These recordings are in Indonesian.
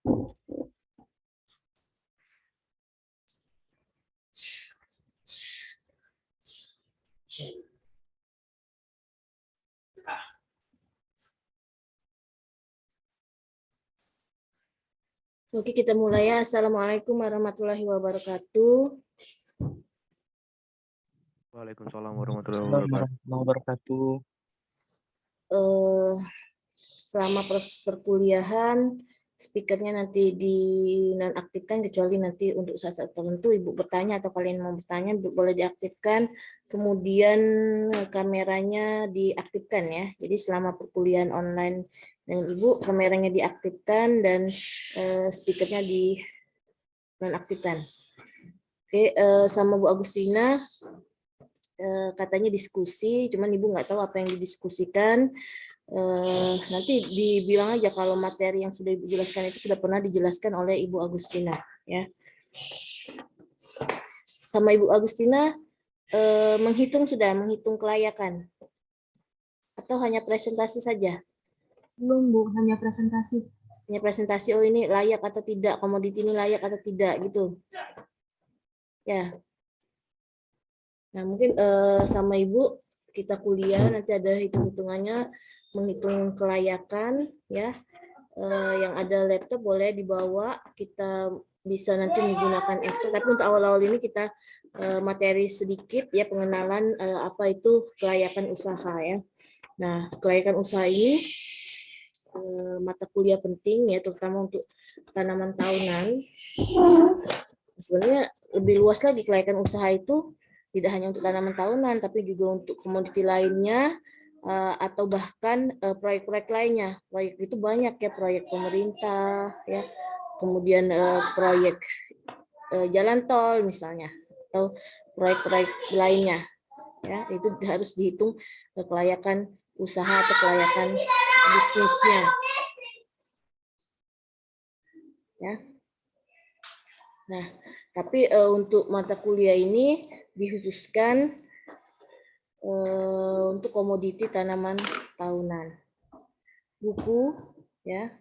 Oke, kita mulai ya. Assalamualaikum warahmatullahi wabarakatuh. Waalaikumsalam warahmatullahi wabarakatuh. Selama proses perkuliahan, speakernya nanti dinonaktifkan kecuali nanti untuk saat-saat tertentu Ibu bertanya atau kalian mau bertanya boleh diaktifkan. Kemudian kameranya diaktifkan ya. Jadi selama perkuliahan online dengan Ibu, kameranya diaktifkan dan speakernya dinonaktifkan. Oke, sama Bu Agustina katanya diskusi, cuman Ibu nggak tahu apa yang didiskusikan. Nanti dibilang aja kalau materi yang sudah dijelaskan itu sudah pernah dijelaskan oleh Ibu Agustina ya. Sama Ibu Agustina menghitung kelayakan atau hanya presentasi saja? Belum Bu, hanya presentasi. Hanya presentasi, oh ini layak atau tidak, komoditi ini layak atau tidak gitu ya. Nah mungkin sama Ibu kita kuliah nanti ada hitung-hitungannya, menghitung kelayakan ya. Yang ada laptop boleh dibawa, kita bisa nanti menggunakan Excel, tapi untuk awal-awal ini kita materi sedikit ya, pengenalan apa itu kelayakan usaha ya. Nah kelayakan usaha ini mata kuliah penting ya, terutama untuk tanaman tahunan. Sebenarnya lebih luas lagi kelayakan usaha itu, tidak hanya untuk tanaman tahunan, tapi juga untuk komoditi lainnya, atau bahkan proyek-proyek lainnya. Proyek itu banyak ya, proyek pemerintah, ya, kemudian proyek jalan tol misalnya, atau proyek-proyek lainnya. Ya, itu harus dihitung kelayakan usaha atau kelayakan bisnisnya. Ya. Nah, tapi untuk mata kuliah ini dikhususkan untuk komoditi tanaman tahunan. Buku, ya,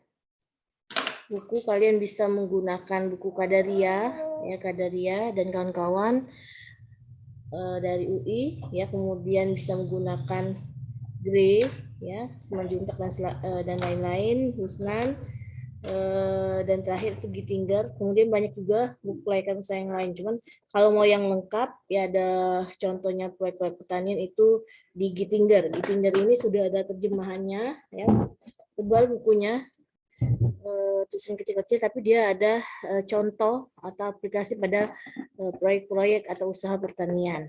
buku kalian bisa menggunakan buku Kadaria, ya Kadaria dan kawan-kawan dari UI, ya, kemudian bisa menggunakan Gray, ya, Simanjuntak dan lain-lain, Husnan. Dan terakhir itu Gitinger. Kemudian banyak juga buku kelayakan usaha yang lain. Cuman kalau mau yang lengkap ya ada contohnya proyek-proyek pertanian itu di Gitinger. Gitinger ini sudah ada terjemahannya ya. Tebal bukunya. Tulisan kecil-kecil tapi dia ada contoh atau aplikasi pada proyek-proyek atau usaha pertanian.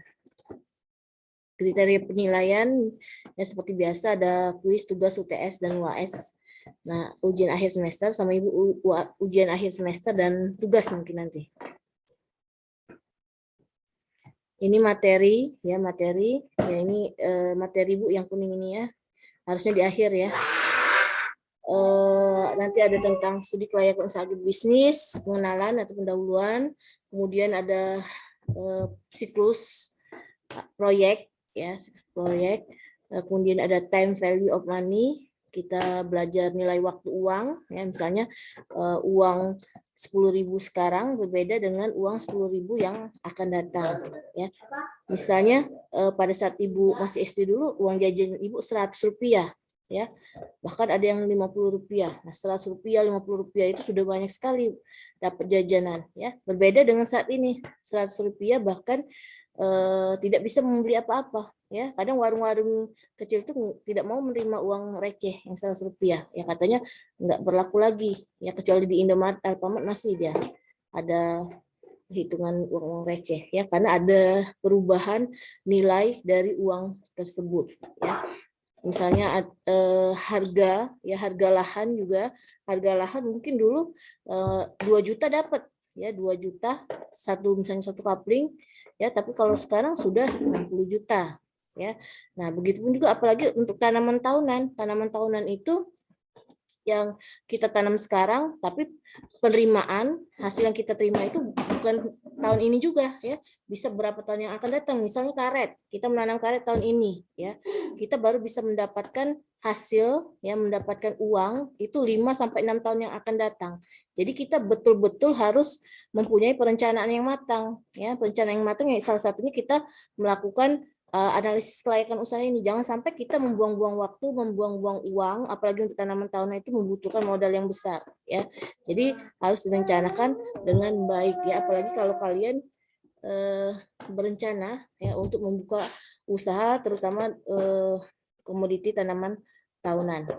Kriteria penilaian ya seperti biasa ada kuis, tugas, UTS dan UAS. Nah, ujian akhir semester sama Ibu ujian akhir semester dan tugas mungkin nanti. Ini materi ya, materi. Ya ini materi Bu yang kuning ini ya. Harusnya di akhir ya. Nanti ada tentang studi kelayakan usaha agribisnis, pengenalan atau pendahuluan. Kemudian ada siklus proyek ya, proyek. Kemudian ada time value of money. Kita belajar nilai waktu uang, ya misalnya uang 10.000 sekarang berbeda dengan uang 10.000 yang akan datang, ya. Misalnya pada saat Ibu masih SD dulu uang jajan Ibu 100 rupiah, ya. Bahkan ada yang 50 rupiah. Nah 100 rupiah, 50 rupiah itu sudah banyak sekali dapat jajanan, ya. Berbeda dengan saat ini 100 rupiah bahkan tidak bisa membeli apa-apa. Ya, kadang warung-warung kecil itu tidak mau menerima uang receh yang 100 rupiah. Ya katanya nggak berlaku lagi. Ya kecuali di Indomaret, Alfamart masih dia ada hitungan uang receh. Ya karena ada perubahan nilai dari uang tersebut. Ya. Misalnya harga lahan juga, harga lahan mungkin dulu 2 juta dapat. Ya 2 juta misalnya satu kapling. Ya tapi kalau sekarang sudah 60 juta. Ya, nah begitupun juga apalagi untuk tanaman tahunan itu yang kita tanam sekarang, tapi penerimaan hasil yang kita terima itu bukan tahun ini juga, ya bisa berapa tahun yang akan datang. Misalnya karet, kita menanam karet tahun ini, ya kita baru bisa mendapatkan hasil, ya, mendapatkan uang itu 5-6 tahun yang akan datang. Jadi kita betul-betul harus mempunyai perencanaan yang matang, ya. Perencanaan yang matang yang salah satunya kita melakukan analisis kelayakan usaha ini. Jangan sampai kita membuang-buang waktu, membuang-buang uang, apalagi untuk tanaman tahunan itu membutuhkan modal yang besar, ya. Jadi harus direncanakan dengan baik, ya. Apalagi kalau kalian berencana, ya, untuk membuka usaha, terutama komoditi tanaman tahunan.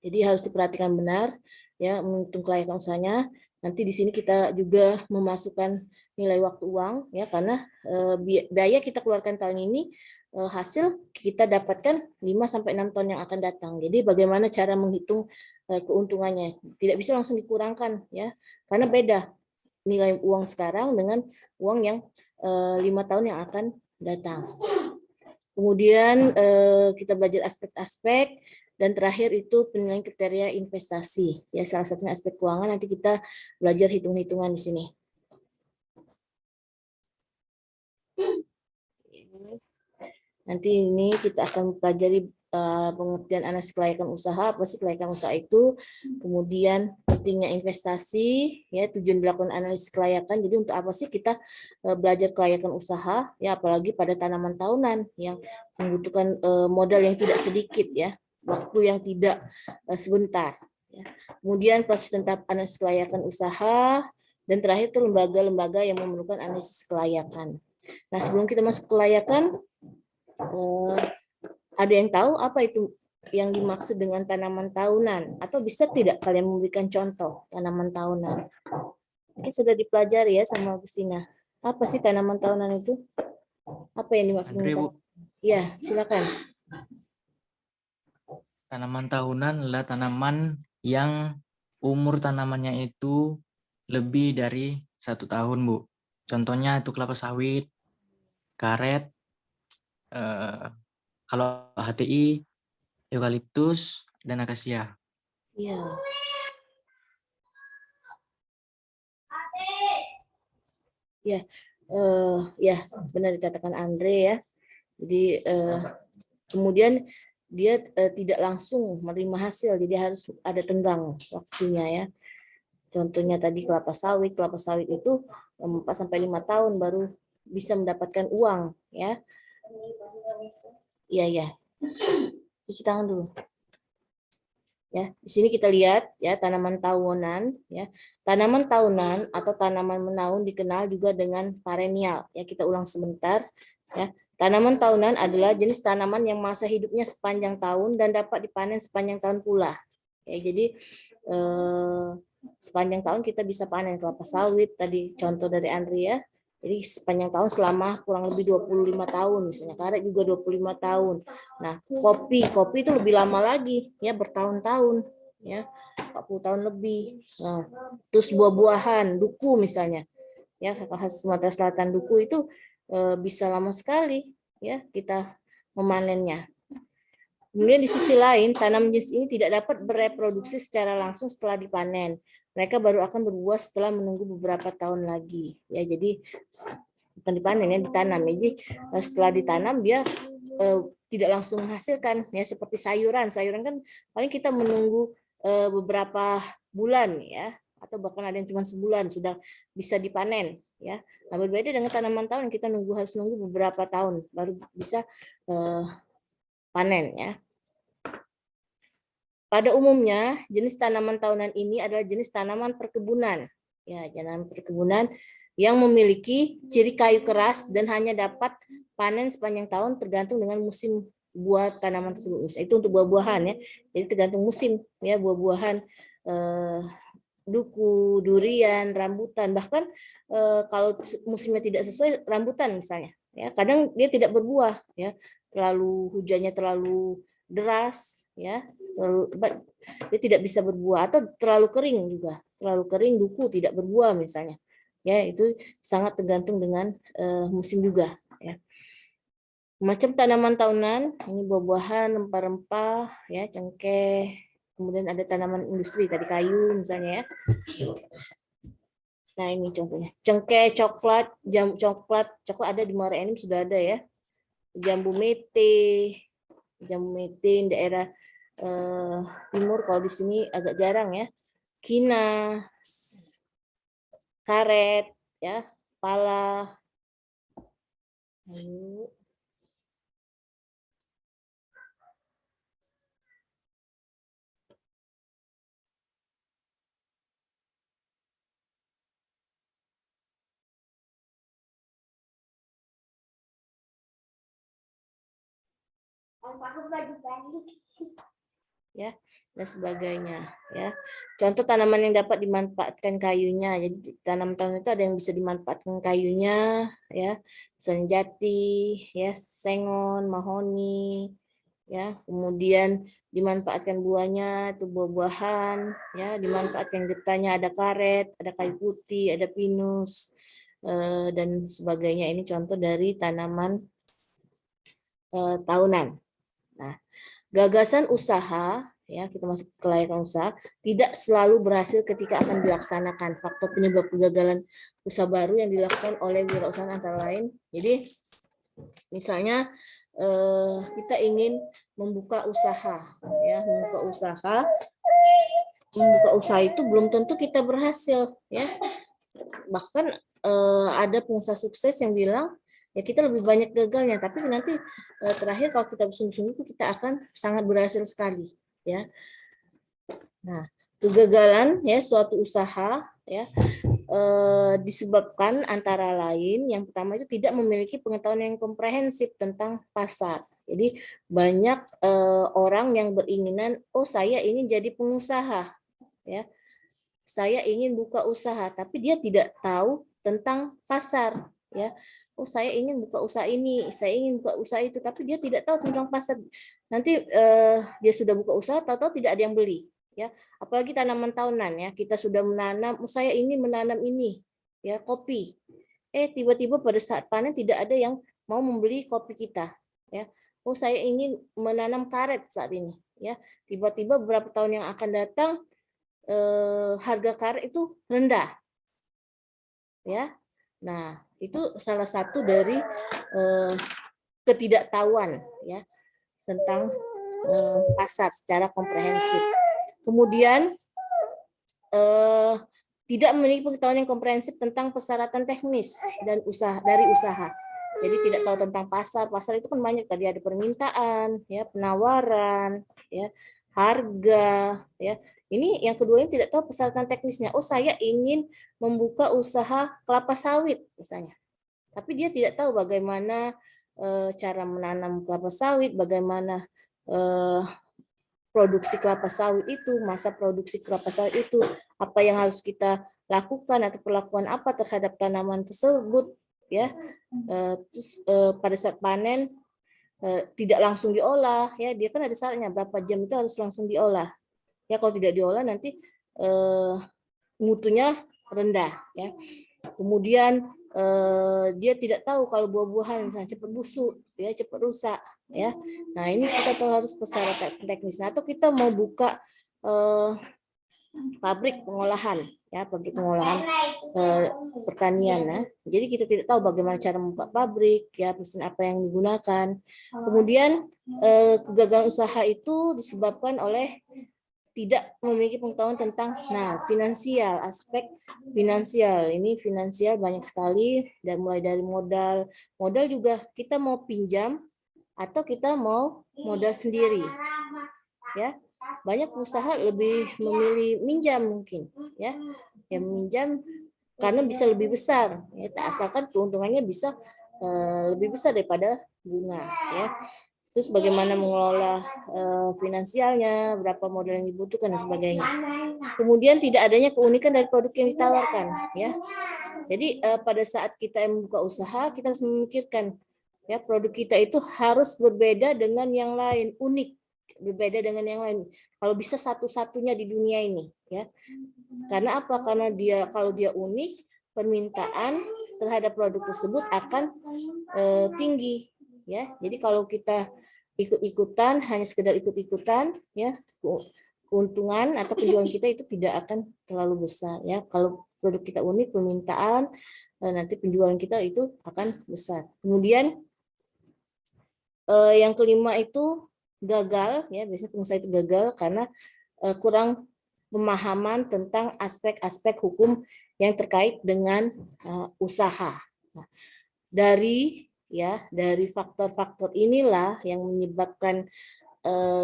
Jadi harus diperhatikan benar, ya, menghitung kelayakan usahanya. Nanti di sini kita juga memasukkan nilai waktu uang, ya, karena biaya kita keluarkan tahun ini, hasil kita dapatkan 5-6 tahun yang akan datang. Jadi bagaimana cara menghitung keuntungannya? Tidak bisa langsung dikurangkan, ya, karena beda nilai uang sekarang dengan uang yang 5 tahun yang akan datang. Kemudian kita belajar aspek-aspek, dan terakhir itu penilaian kriteria investasi. Ya, salah satunya aspek keuangan, nanti kita belajar hitung-hitungan di sini. Nanti ini kita akan pelajari pengertian analisis kelayakan usaha, apa sih kelayakan usaha itu, kemudian pentingnya investasi, ya, tujuan dilakukan analisis kelayakan. Jadi untuk apa sih kita belajar kelayakan usaha, ya, apalagi pada tanaman tahunan yang membutuhkan modal yang tidak sedikit, ya, waktu yang tidak sebentar. Ya. Kemudian proses tentang analisis kelayakan usaha, dan terakhir itu lembaga-lembaga yang memerlukan analisis kelayakan. Nah, sebelum kita masuk ke kelayakan, ada yang tahu apa itu yang dimaksud dengan tanaman tahunan? Atau bisa tidak kalian memberikan contoh tanaman tahunan? Mungkin sudah dipelajari ya sama Agustina. Apa sih tanaman tahunan itu? Apa yang dimaksud? Ya, silakan. Tanaman tahunan adalah tanaman yang umur tanamannya itu lebih dari 1 tahun, Bu. Contohnya itu kelapa sawit, karet, kalau HTI, eukaliptus, dan akasia. Iya. Ya, ya, benar dikatakan Andre, ya. Jadi kemudian dia tidak langsung menerima hasil, jadi harus ada tenggang waktunya, ya. Contohnya tadi kelapa sawit itu 4-5 tahun baru bisa mendapatkan uang, ya. Iya, ya. Cuci tangan dulu. Ya, di sini kita lihat, ya, tanaman tahunan, ya. Tanaman tahunan atau tanaman menahun dikenal juga dengan perennial, ya. Kita ulang sebentar, ya. Tanaman tahunan adalah jenis tanaman yang masa hidupnya sepanjang tahun dan dapat dipanen sepanjang tahun pula. Ya, jadi sepanjang tahun kita bisa panen kelapa sawit, tadi contoh dari Andrea. Jadi sepanjang tahun selama kurang lebih 25 tahun, misalnya karet juga 25 tahun. Nah, kopi itu lebih lama lagi, ya, bertahun-tahun, ya, 40 tahun lebih. Nah, terus buah-buahan, duku misalnya, ya, khas Sumatera Selatan, duku itu bisa lama sekali, ya, kita memanennya. Kemudian di sisi lain, tanaman jenis ini tidak dapat bereproduksi secara langsung setelah dipanen. Mereka baru akan berbuah setelah menunggu beberapa tahun lagi. Ya, jadi bukan dipanen, ya, ditanam. Jadi setelah ditanam dia tidak langsung menghasilkan, ya, seperti sayuran. Sayuran kan paling kita menunggu beberapa bulan, ya, atau bahkan ada yang cuma sebulan sudah bisa dipanen, ya. Nah, berbeda dengan tanaman tahun, kita harus nunggu beberapa tahun baru bisa panen, ya. Pada umumnya, jenis tanaman tahunan ini adalah jenis tanaman perkebunan. Ya, tanaman perkebunan yang memiliki ciri kayu keras dan hanya dapat panen sepanjang tahun tergantung dengan musim buah tanaman tersebut. Itu untuk buah-buahan, ya. Jadi tergantung musim, ya, buah-buahan, duku, durian, rambutan. Bahkan kalau musimnya tidak sesuai, rambutan misalnya, ya, kadang dia tidak berbuah, ya. Hujannya terlalu deras, ya, dia tidak bisa berbuah, atau terlalu kering juga, terlalu kering, duku tidak berbuah misalnya, ya. Itu sangat tergantung dengan musim juga, ya. Macam tanaman tahunan ini buah-buahan, rempah-rempah, ya, cengkeh, kemudian ada tanaman industri tadi kayu misalnya, ya. Nah, ini contohnya cengkeh, coklat, coklat ada di Muara Enim sudah ada, ya. Jambu mete. jambu metin, daerah timur kalau di sini agak jarang ya. Kina, karet, ya, pala. Lalu ya dan sebagainya ya. Contoh tanaman yang dapat dimanfaatkan kayunya. Jadi tanaman-tanaman itu ada yang bisa dimanfaatkan kayunya ya, misalnya jati, ya, sengon, mahoni, ya. Kemudian dimanfaatkan buahnya itu buah-buahan, ya, dimanfaatkan getahnya ada karet, ada kayu putih, ada pinus dan sebagainya. Ini contoh dari tanaman tahunan. Nah, gagasan usaha, ya kita masuk ke kelayakan usaha, tidak selalu berhasil ketika akan dilaksanakan. Faktor penyebab kegagalan usaha baru yang dilakukan oleh wirausaha antara lain. Jadi, misalnya kita ingin membuka usaha, ya membuka usaha itu belum tentu kita berhasil, ya. Bahkan ada pengusaha sukses yang bilang ya kita lebih banyak gagalnya, tapi nanti terakhir kalau kita bersungguh-sungguh kita akan sangat berhasil sekali, ya. Nah, kegagalan ya suatu usaha ya disebabkan antara lain yang pertama itu tidak memiliki pengetahuan yang komprehensif tentang pasar. Jadi banyak orang yang beringinan, oh saya ingin jadi pengusaha, ya. Saya ingin buka usaha, tapi dia tidak tahu tentang pasar, ya. Oh saya ingin buka usaha ini, saya ingin buka usaha itu, tapi dia tidak tahu tentang pasar. Nanti dia sudah buka usaha, tahu-tahu tidak ada yang beli, ya. Apalagi tanaman tahunan, ya. Kita sudah menanam, oh saya ingin menanam ini, ya kopi. Tiba-tiba pada saat panen tidak ada yang mau membeli kopi kita, ya. Oh saya ingin menanam karet saat ini, ya. Tiba-tiba beberapa tahun yang akan datang harga karet itu rendah, ya. Nah itu salah satu dari ketidaktahuan ya tentang pasar secara komprehensif. Kemudian tidak memiliki pengetahuan yang komprehensif tentang persyaratan teknis dan usaha. Jadi tidak tahu tentang pasar. Pasar itu kan banyak, tadi ada permintaan, ya, penawaran, ya, harga, ya. Ini yang kedua, ini tidak tahu persyaratan teknisnya. Oh, saya ingin membuka usaha kelapa sawit misalnya. Tapi dia tidak tahu bagaimana cara menanam kelapa sawit, bagaimana produksi kelapa sawit itu, masa produksi kelapa sawit itu, apa yang harus kita lakukan atau perlakuan apa terhadap tanaman tersebut, ya. Terus pada saat panen tidak langsung diolah, ya, dia kan ada syaratnya berapa jam itu harus langsung diolah. Ya kalau tidak diolah nanti mutunya rendah, ya. Kemudian dia tidak tahu kalau buah-buahan misalnya cepat busuk, ya, cepat rusak, ya. Nah ini kita tahu harus persyaratan teknis. Atau kita mau buka pabrik pengolahan, ya, pabrik pengolahan pertanian, ya. Jadi kita tidak tahu bagaimana cara membuka pabrik, ya, mesin apa yang digunakan. Kemudian kegagalan usaha itu disebabkan oleh tidak memiliki pengetahuan tentang finansial, aspek finansial. Ini finansial banyak sekali, dan mulai dari modal juga kita mau pinjam atau kita mau modal sendiri, ya. Banyak usaha lebih memilih minjam mungkin, ya, yang minjam karena bisa lebih besar, ya, asalkan keuntungannya bisa lebih besar daripada bunga, ya. Terus bagaimana mengelola finansialnya, berapa modal yang dibutuhkan dan sebagainya. Kemudian tidak adanya keunikan dari produk yang ditawarkan, ya. Jadi pada saat kita membuka usaha, kita harus memikirkan, ya, produk kita itu harus berbeda dengan yang lain, unik, berbeda dengan yang lain. Kalau bisa satu-satunya di dunia ini, ya. Karena apa? Karena kalau dia unik, permintaan terhadap produk tersebut akan tinggi, ya. Jadi kalau kita ikut-ikutan, hanya sekedar ikut-ikutan, ya, keuntungan atau penjualan kita itu tidak akan terlalu besar, ya. Kalau produk kita unik, permintaan, nanti penjualan kita itu akan besar. Kemudian yang kelima itu gagal, ya biasanya pengusaha itu gagal karena kurang pemahaman tentang aspek-aspek hukum yang terkait dengan usaha. Nah, dari faktor-faktor inilah yang menyebabkan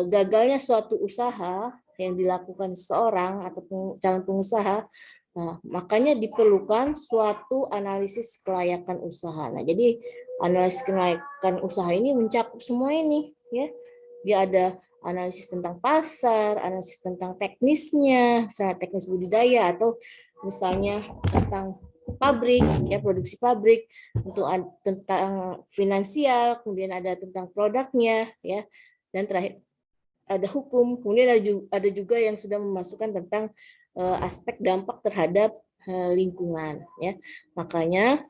gagalnya suatu usaha yang dilakukan seseorang atau calon pengusaha. Nah, makanya diperlukan suatu analisis kelayakan usaha. Nah, jadi analisis kelayakan usaha ini mencakup semua ini, ya. Dia ada analisis tentang pasar, analisis tentang teknisnya, misalnya teknis budidaya, atau misalnya tentang pabrik, ya produksi pabrik, untuk tentang finansial, kemudian ada tentang produknya, ya, dan terakhir ada hukum, kemudian ada juga yang sudah memasukkan tentang aspek dampak terhadap lingkungan, ya. Makanya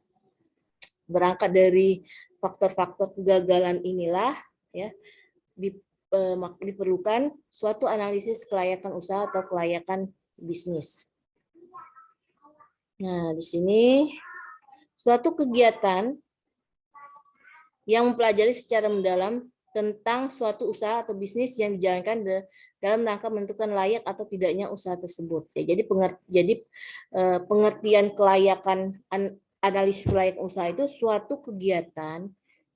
berangkat dari faktor-faktor kegagalan inilah, ya, diperlukan suatu analisis kelayakan usaha atau kelayakan bisnis. Nah, di sini suatu kegiatan yang mempelajari secara mendalam tentang suatu usaha atau bisnis yang dijalankan dalam rangka menentukan layak atau tidaknya usaha tersebut. Ya, jadi pengertian kelayakan, analisis kelayakan usaha itu suatu kegiatan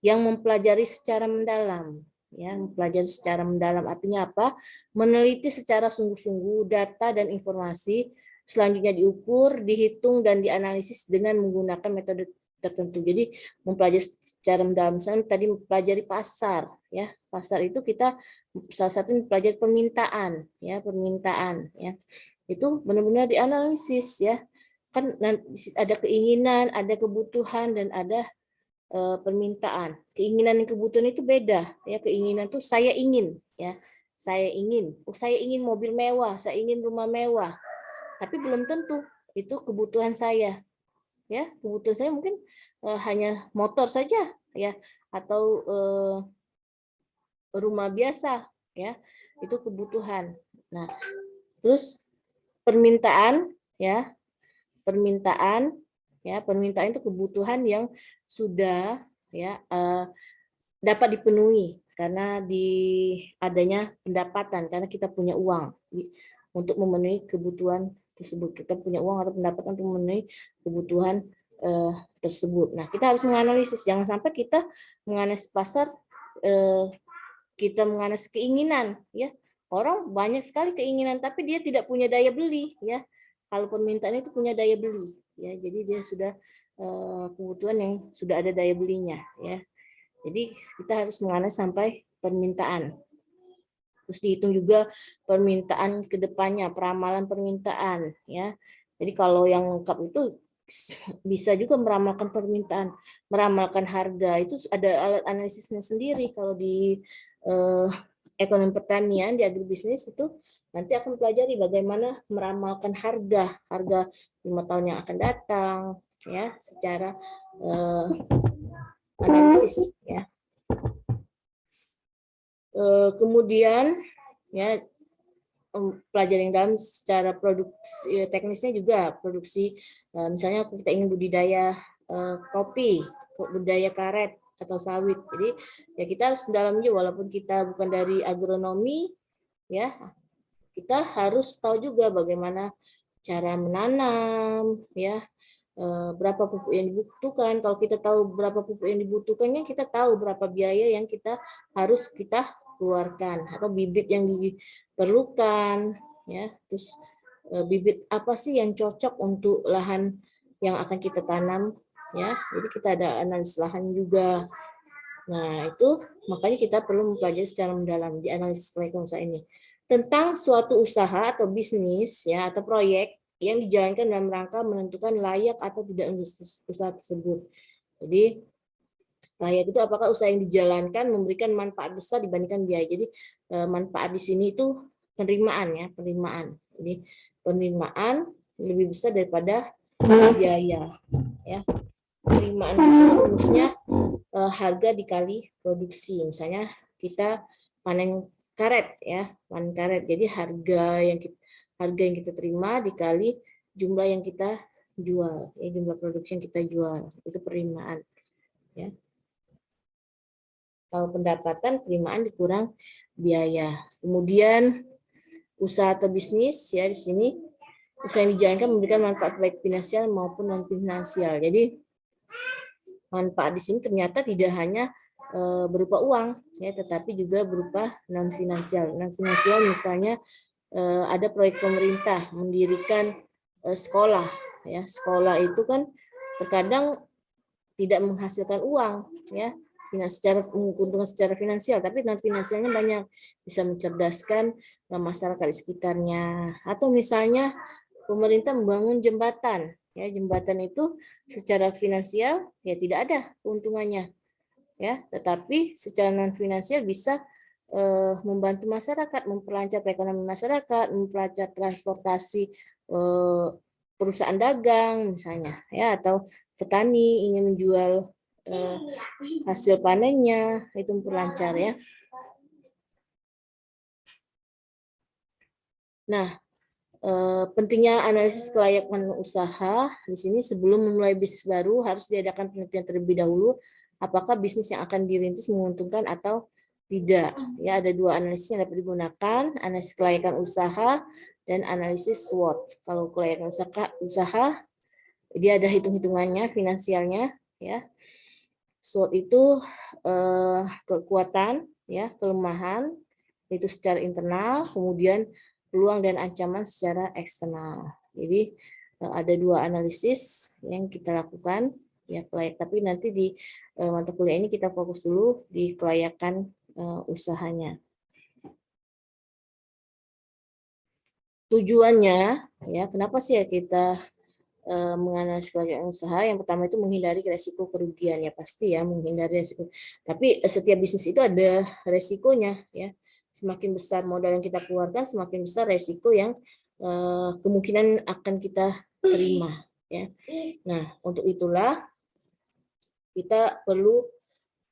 yang mempelajari secara mendalam. Ya, mempelajari secara mendalam artinya apa? Meneliti secara sungguh-sungguh data dan informasi, selanjutnya diukur, dihitung, dan dianalisis dengan menggunakan metode tertentu. Jadi mempelajari secara mendalam. Misalnya tadi mempelajari pasar, ya. Pasar itu kita salah satu mempelajari permintaan, ya, permintaan, ya. Itu benar-benar dianalisis, ya. Kan ada keinginan, ada kebutuhan, dan ada permintaan. Keinginan dan kebutuhan itu beda, ya. Keinginan itu saya ingin, ya. Saya ingin mobil mewah, saya ingin rumah mewah. Tapi belum tentu itu kebutuhan saya. Ya, kebutuhan saya mungkin hanya motor saja, ya, atau rumah biasa, ya. Itu kebutuhan. Nah, terus permintaan, ya. Permintaan itu kebutuhan yang sudah, ya, dapat dipenuhi karena adanya pendapatan, karena kita punya uang untuk memenuhi kebutuhan tersebut. Kita punya uang atau pendapatan untuk memenuhi kebutuhan tersebut. Nah, kita harus menganalisis, jangan sampai kita menganalisis pasar, kita menganalisis keinginan, ya. Orang banyak sekali keinginan, tapi dia tidak punya daya beli, ya. Kalau permintaan itu punya daya beli, ya. Jadi dia sudah kebutuhan yang sudah ada daya belinya, ya. Jadi kita harus menganalisis sampai permintaan. Terus dihitung juga permintaan ke depannya, peramalan permintaan, ya. Jadi kalau yang lengkap itu bisa juga meramalkan permintaan, meramalkan harga. Itu ada alat analisisnya sendiri. Kalau di ekonomi pertanian, di agribisnis itu nanti akan pelajari bagaimana meramalkan harga 5 tahun yang akan datang, ya, secara analisis, ya. Kemudian, ya, pelajaran yang dalam secara produksi teknisnya juga produksi, misalnya kita ingin budidaya kopi, budidaya karet atau sawit. Jadi ya kita harus mendalam juga, walaupun kita bukan dari agronomi, ya, kita harus tahu juga bagaimana cara menanam, ya, berapa pupuk yang dibutuhkan. Kalau kita tahu berapa pupuk yang dibutuhkannya, kita tahu berapa biaya yang harus kita keluarkan, atau bibit yang diperlukan, ya. Terus bibit apa sih yang cocok untuk lahan yang akan kita tanam, ya. Jadi kita ada analisis lahan juga. Nah, itu makanya kita perlu mempelajari secara mendalam di analisis kelayakan usaha ini tentang suatu usaha atau bisnis, ya, atau proyek yang dijalankan dalam rangka menentukan layak atau tidak usaha tersebut. Jadi layak itu apakah usaha yang dijalankan memberikan manfaat besar dibandingkan biaya. Jadi manfaat di sini itu penerimaan, ya, penerimaan. Jadi penerimaan lebih besar daripada biaya, ya. Penerimaan itu rumusnya harga dikali produksi. Misalnya kita panen karet, ya, panen karet. Jadi harga yang kita terima dikali jumlah yang kita jual, ya, jumlah produksi yang kita jual. Itu penerimaan, ya. Kalau pendapatan, penerimaan dikurang biaya. Kemudian usaha atau bisnis ya di sini usaha yang dijalankan memberikan manfaat baik finansial maupun non finansial. Jadi manfaat di sini ternyata tidak hanya berupa uang ya, tetapi juga berupa non finansial. Non finansial misalnya ada proyek pemerintah mendirikan sekolah ya. Sekolah itu kan terkadang tidak menghasilkan uang ya, secara menguntungkan secara finansial, tapi non finansialnya banyak, bisa mencerdaskan masyarakat di sekitarnya. Atau misalnya pemerintah membangun jembatan ya, jembatan itu secara finansial ya tidak ada keuntungannya ya, tetapi secara non finansial bisa membantu masyarakat, memperlancar perekonomian masyarakat, memperlancar transportasi perusahaan dagang misalnya ya, atau petani ingin menjual hasil panennya, itu memperlancar ya. Nah, pentingnya analisis kelayakan usaha di sini sebelum memulai bisnis baru harus diadakan penelitian terlebih dahulu apakah bisnis yang akan dirintis menguntungkan atau tidak. Ya, ada dua analisis yang dapat digunakan, analisis kelayakan usaha dan analisis SWOT. Kalau kelayakan usaha dia ada hitung-hitungannya, finansialnya ya. SWOT itu kekuatan ya, kelemahan itu secara internal, kemudian peluang dan ancaman secara eksternal. Jadi ada dua analisis yang kita lakukan ya, tapi nanti di mata kuliah ini kita fokus dulu di kelayakan usahanya. Tujuannya ya, kenapa sih ya kita menganalisis kelayakan usaha? Yang pertama itu menghindari resiko kerugian ya, pasti ya menghindari resiko. Tapi setiap bisnis itu ada resikonya ya. Semakin besar modal yang kita keluarkan, semakin besar resiko yang kemungkinan akan kita terima ya. Nah, untuk itulah kita perlu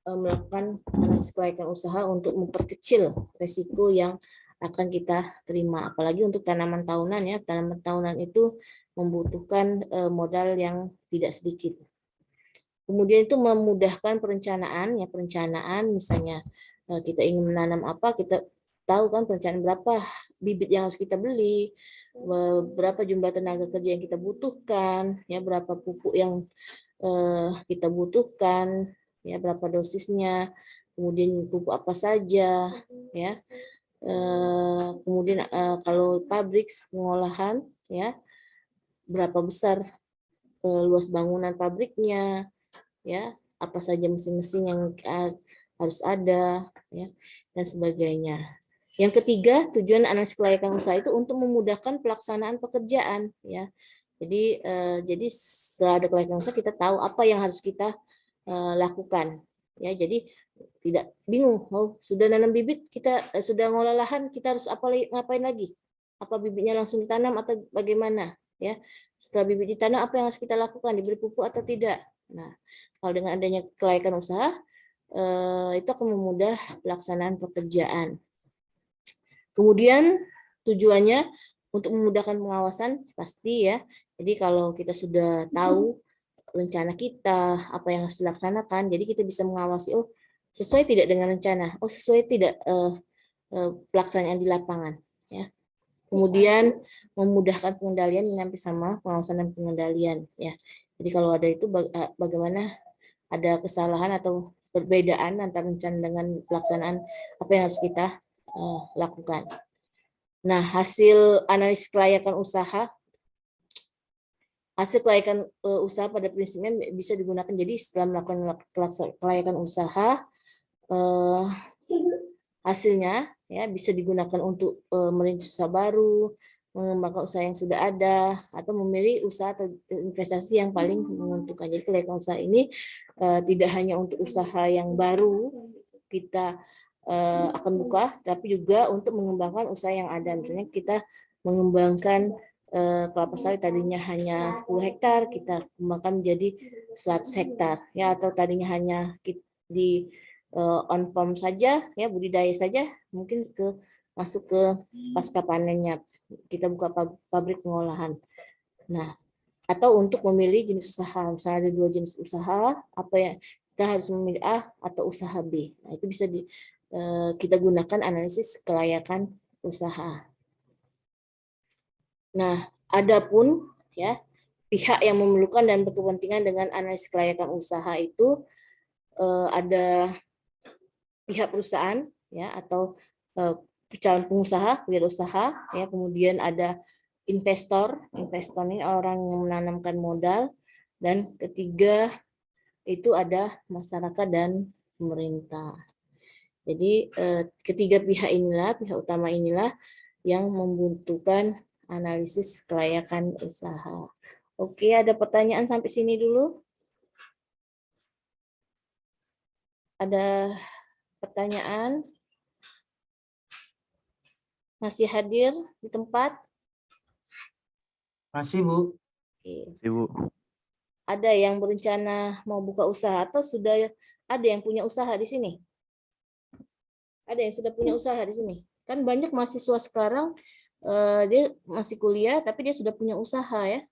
melakukan analisis kelayakan usaha untuk memperkecil resiko yang akan kita terima. Apalagi untuk tanaman tahunan ya, tanaman tahunan itu membutuhkan modal yang tidak sedikit. Kemudian itu memudahkan perencanaan ya, perencanaan misalnya kita ingin menanam apa, kita tahu kan perencanaan berapa bibit yang harus kita beli, berapa jumlah tenaga kerja yang kita butuhkan, ya berapa pupuk yang kita butuhkan, ya berapa dosisnya, kemudian pupuk apa saja, ya. Kemudian kalau pabrik pengolahan, ya berapa besar luas bangunan pabriknya, ya apa saja mesin-mesin yang harus ada, ya dan sebagainya. Yang ketiga, tujuan analisis kelayakan usaha itu untuk memudahkan pelaksanaan pekerjaan, ya. Jadi setelah ada kelayakan usaha kita tahu apa yang harus kita lakukan, ya. Jadi tidak bingung, oh sudah nanam bibit, kita sudah ngolah lahan, kita harus ngapain lagi? Apa bibitnya langsung ditanam atau bagaimana, ya? Setelah bibit ditanam apa yang harus kita lakukan, diberi pupuk atau tidak? Nah, kalau dengan adanya kelayakan usaha itu akan memudah pelaksanaan pekerjaan. Kemudian tujuannya untuk memudahkan pengawasan pasti ya. Jadi kalau kita sudah tahu rencana kita, apa yang harus dilaksanakan, jadi kita bisa mengawasi, oh sesuai tidak dengan rencana, oh sesuai tidak pelaksanaan di lapangan. Ya. Kemudian memudahkan pengendalian sampai sama pengawasan dan pengendalian. Ya. Jadi kalau ada itu bagaimana ada kesalahan atau perbedaan antara rencana dengan pelaksanaan apa yang harus kita lakukan. Nah, hasil analisis kelayakan usaha, usaha pada prinsipnya bisa digunakan. Jadi setelah melakukan kelayakan usaha, hasilnya ya bisa digunakan untuk merintis usaha baru, mengembangkan usaha yang sudah ada, atau memilih usaha atau investasi yang paling menguntungkan. Jadi kelayakan usaha ini tidak hanya untuk usaha yang baru kita akan buka, tapi juga untuk mengembangkan usaha yang ada. Misalnya kita mengembangkan kelapa sawit tadinya hanya 10 hektar, kita kembangkan menjadi 100 hektar, ya, atau tadinya hanya di on farm saja, ya budidaya saja, mungkin masuk ke pasca panennya kita buka pabrik pengolahan. Nah, atau untuk memilih jenis usaha, misalnya ada 2 jenis usaha, apa kita harus memilih A atau usaha B. Nah, itu bisa kita gunakan analisis kelayakan usaha. Nah, adapun ya pihak yang memerlukan dan berkepentingan dengan analisis kelayakan usaha itu ada pihak perusahaan ya atau calon pengusaha, wirausaha ya, kemudian ada investor ini orang yang menanamkan modal, dan ketiga itu ada masyarakat dan pemerintah. Jadi ketiga pihak inilah, pihak utama inilah yang membutuhkan analisis kelayakan usaha. Oke, ada pertanyaan sampai sini dulu? Ada pertanyaan? Masih hadir di tempat? Masih, Bu. Oke. Ibu. Ada yang berencana mau buka usaha atau sudah ada yang punya usaha di sini? Ada yang sudah punya usaha di sini? Kan banyak mahasiswa sekarang dia masih kuliah tapi dia sudah punya usaha ya.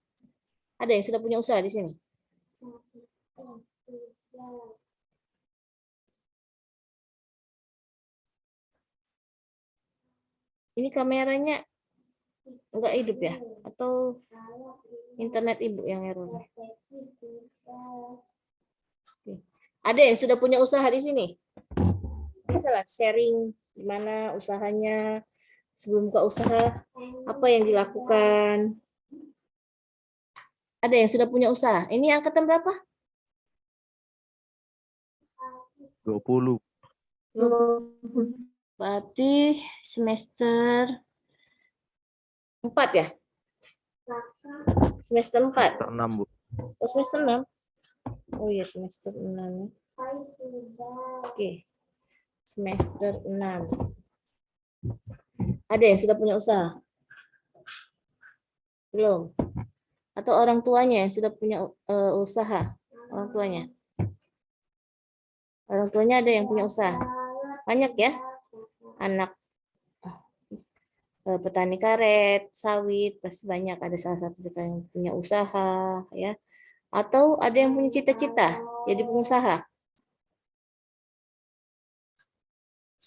Ada yang sudah punya usaha di sini? Ini kameranya enggak hidup ya? Atau internet ibu yang error? Oke. Ada yang sudah punya usaha di sini? Bisa lah sharing gimana usahanya, sebelum buka usaha, apa yang dilakukan. Ada yang sudah punya usaha? Ini angkatan berapa? 20. Berarti semester 4 ya? Semester 4. Semester 6, Bu. Oh, semester 6. Oh iya, semester 6. Oke. Semester 6. Ada yang sudah punya usaha? Belum? Atau orang tuanya yang sudah punya usaha? Orang tuanya? Orang tuanya ada yang punya usaha? Banyak ya? Anak petani karet, sawit, pasti banyak. Ada salah satu yang punya usaha, ya. Atau ada yang punya cita-cita jadi pengusaha?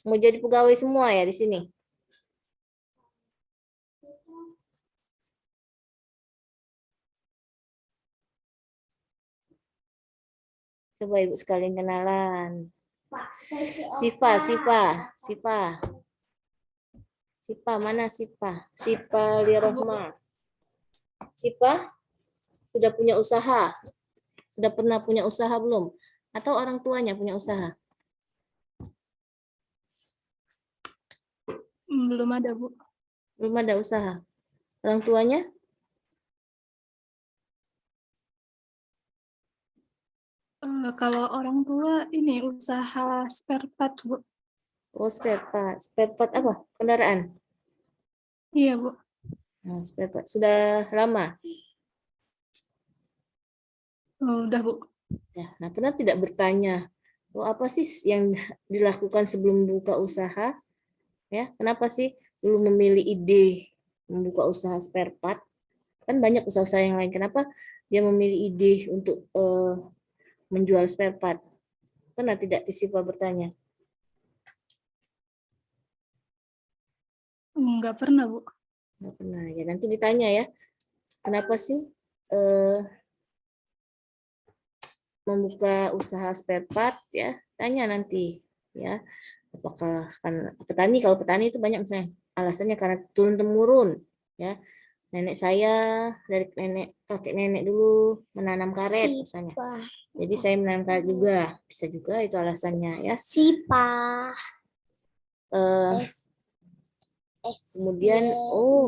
Mau jadi pegawai semua ya di sini? Coba ibu sekalian kenalan. Sipa, mana Sipa? Sipa Lirohma. Sipa sudah punya usaha? Sudah pernah punya usaha belum? Atau orang tuanya punya usaha? Belum ada, Bu. Belum ada usaha. Orang tuanya? Kalau orang tua ini usaha spare part, Bu. Oh, spare part. Spare part apa? Kendaraan? Iya, Bu. Nah, spare part. Sudah lama? Udah, Bu. Ya, nah, pernah tidak bertanya, oh, apa sih yang dilakukan sebelum buka usaha? Ya, kenapa sih dulu memilih ide membuka usaha spare part? Kan banyak usaha-usaha yang lain. Kenapa dia memilih ide untuk menjual spare part? Pernah tidak Tisipa bertanya? Enggak pernah, Bu. Nggak pernah. Ya, nanti ditanya ya. Kenapa sih membuka usaha spare part ya? Tanya nanti ya. Apakah kan petani, kalau petani itu banyak misalnya alasannya karena turun temurun ya. Nenek saya dari kakek nenek dulu menanam karet misalnya. Jadi saya menanam karet juga, bisa juga itu alasannya ya. Kemudian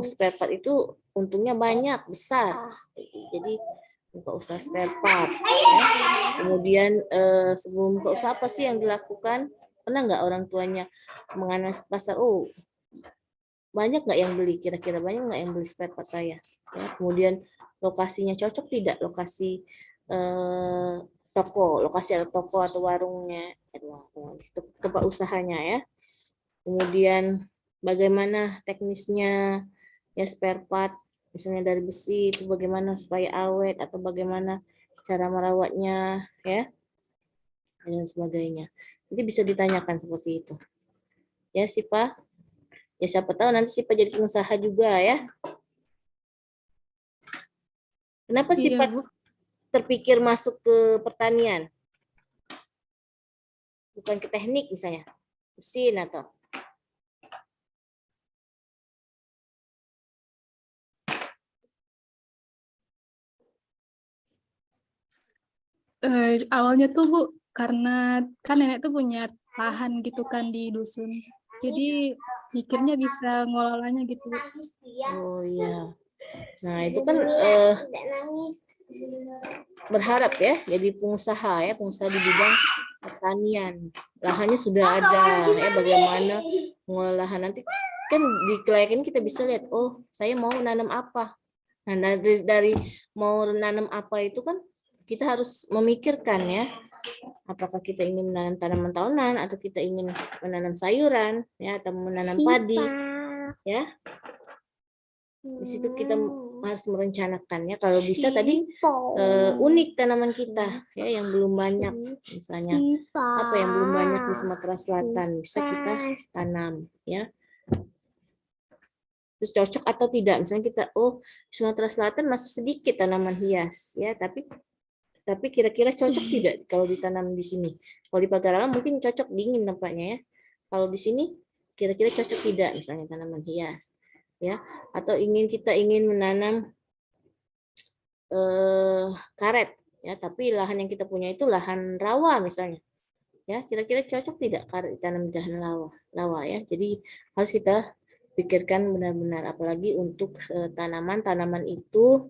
spare part itu untungnya banyak, besar. Jadi buka usaha spare part ya. Kemudian sebelum buka usaha apa sih yang dilakukan? Pernah nggak orang tuanya menganalisis pasar? Oh, banyak nggak yang beli? Kira-kira banyak nggak yang beli spare part saya? Ya, kemudian lokasinya cocok tidak? Lokasi lokasi atau toko atau warungnya, tempat usahanya ya. Kemudian bagaimana teknisnya ya spare part, misalnya dari besi itu bagaimana supaya awet atau bagaimana cara merawatnya ya. dan sebagainya. Jadi bisa ditanyakan seperti itu. Ya, Sipa. Ya, siapa tahu nanti Sipa jadi pengusaha juga ya. Kenapa Iya, Sipa Bu. terpikir masuk ke pertanian? Bukan ke teknik misalnya, mesin atau Awalnya tuh Bu, karena kan nenek tuh punya lahan gitu kan di dusun. Jadi mikirnya bisa ngelolanya gitu, Bu. oh iya. Nah, itu kan berharap ya jadi pengusaha ya, pengusaha di bidang pertanian. Lahannya sudah ada ya, bagaimana mengolah lahan nanti kan di kelayakan kita bisa lihat, oh saya mau nanam apa. Nah, dari mau nanam apa itu kan kita harus memikirkan ya, apakah kita ingin menanam tanaman tahunan atau kita ingin menanam sayuran ya, atau menanam padi ya. Di situ kita harus merencanakannya. Kalau bisa tadi unik tanaman kita ya, yang belum banyak, misalnya apa yang belum banyak di Sumatera Selatan bisa kita tanam ya. Terus cocok atau tidak, misalnya kita Sumatera Selatan masih sedikit tanaman hias ya, tapi kira-kira cocok tidak kalau ditanam di sini. Kalau di Pagarala mungkin cocok, dingin tempatnya ya. Kalau di sini kira-kira cocok tidak misalnya tanaman hias ya, atau kita ingin menanam karet ya, tapi lahan yang kita punya itu lahan rawa misalnya ya, kira-kira cocok tidak karet ditanam di lahan rawa ya. Jadi harus kita pikirkan benar-benar, apalagi untuk tanaman itu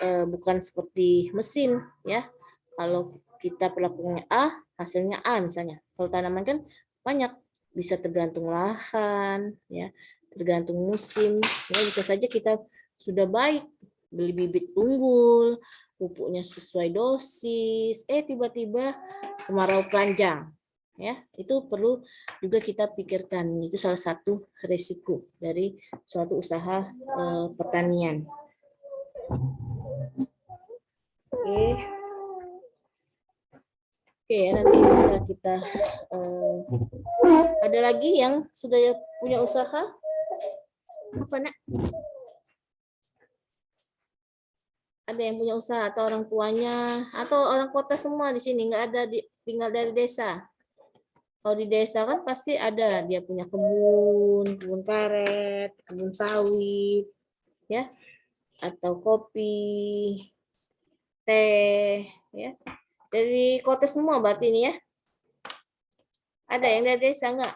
bukan seperti mesin ya. Kalau kita perlakuannya A, hasilnya A misalnya. Kalau tanaman kan banyak, bisa tergantung lahan ya, tergantung musim ya. Bisa saja kita sudah baik beli bibit unggul, pupuknya sesuai dosis, tiba-tiba kemarau panjang ya. Itu perlu juga kita pikirkan. Itu salah satu risiko dari suatu usaha pertanian. Oke, nanti bisa kita ada lagi yang sudah punya usaha? Apa nak? Ada yang punya usaha atau orang tuanya atau orang kota semua di sini, nggak ada tinggal dari desa? Kalau di desa kan pasti ada, dia punya kebun karet, kebun sawit, ya, atau kopi, teh, ya. Dari kota semua berarti ini ya? Ada yang dari desa nggak?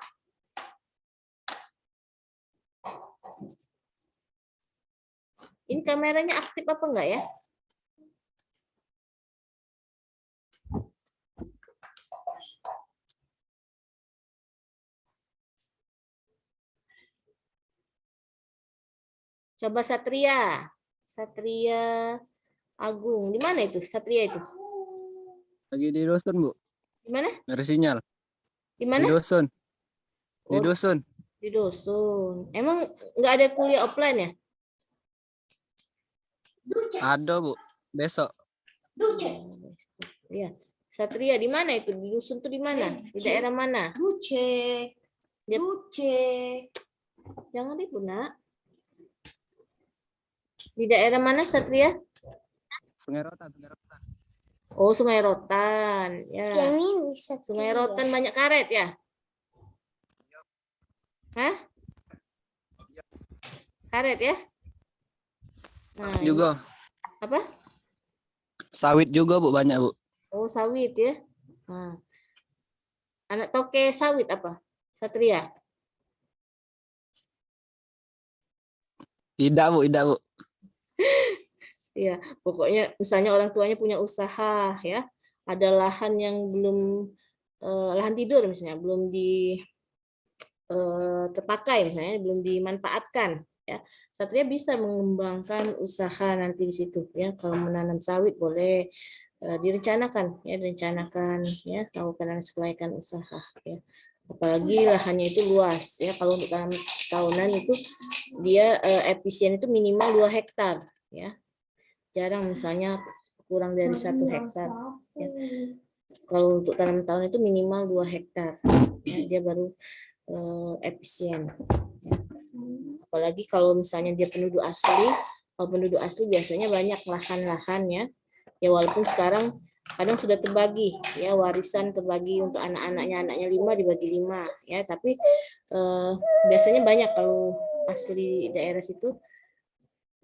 Ini kameranya aktif apa enggak ya? Coba Satria. Satria Agung. Di mana itu Satria itu? Lagi di dusun, Bu. Di mana? Nggak ada sinyal. Di mana? Di dusun. Di Oh, dusun. di dusun. Emang nggak ada kuliah offline ya? Ada, Bu. Besok. Iya. Satria di mana itu? Di dusun tuh di mana? Di daerah mana? Ducek. Jangan itu, Nak. Di daerah mana Satria? Sungai Rotan, Sungai Rotan. Oh, Sungai Rotan. Ya. Yang ini Satria. Sungai Rotan banyak karet ya? Hah? Karet ya? Nah, Juga. apa? Sawit juga, Bu. Banyak, Bu. Oh, sawit ya. Nah. Anak toke sawit apa? Satria. Tidak, Bu. Tidak, Bu. Iya, pokoknya misalnya orang tuanya punya usaha ya, ada lahan yang belum lahan tidur misalnya belum terpakai misalnya, belum dimanfaatkan ya. Satria bisa mengembangkan usaha nanti di situ ya. Kalau menanam sawit boleh direncanakan ya, lakukan sekelayakan usaha ya. Apalagi lahannya itu luas ya. Kalau untuk tanam tahunan itu dia efisien itu minimal 2 hektar ya. Jarang misalnya kurang dari 1 hektar ya. Kalau untuk tanam tahun itu minimal 2 hektar, ya, dia baru efisien. Ya. Apalagi kalau misalnya dia penduduk asli, kalau penduduk asli biasanya banyak lahan-lahannya. Ya walaupun sekarang kadang sudah terbagi, ya warisan terbagi untuk anaknya 5 dibagi 5, ya tapi biasanya banyak kalau asli daerah situ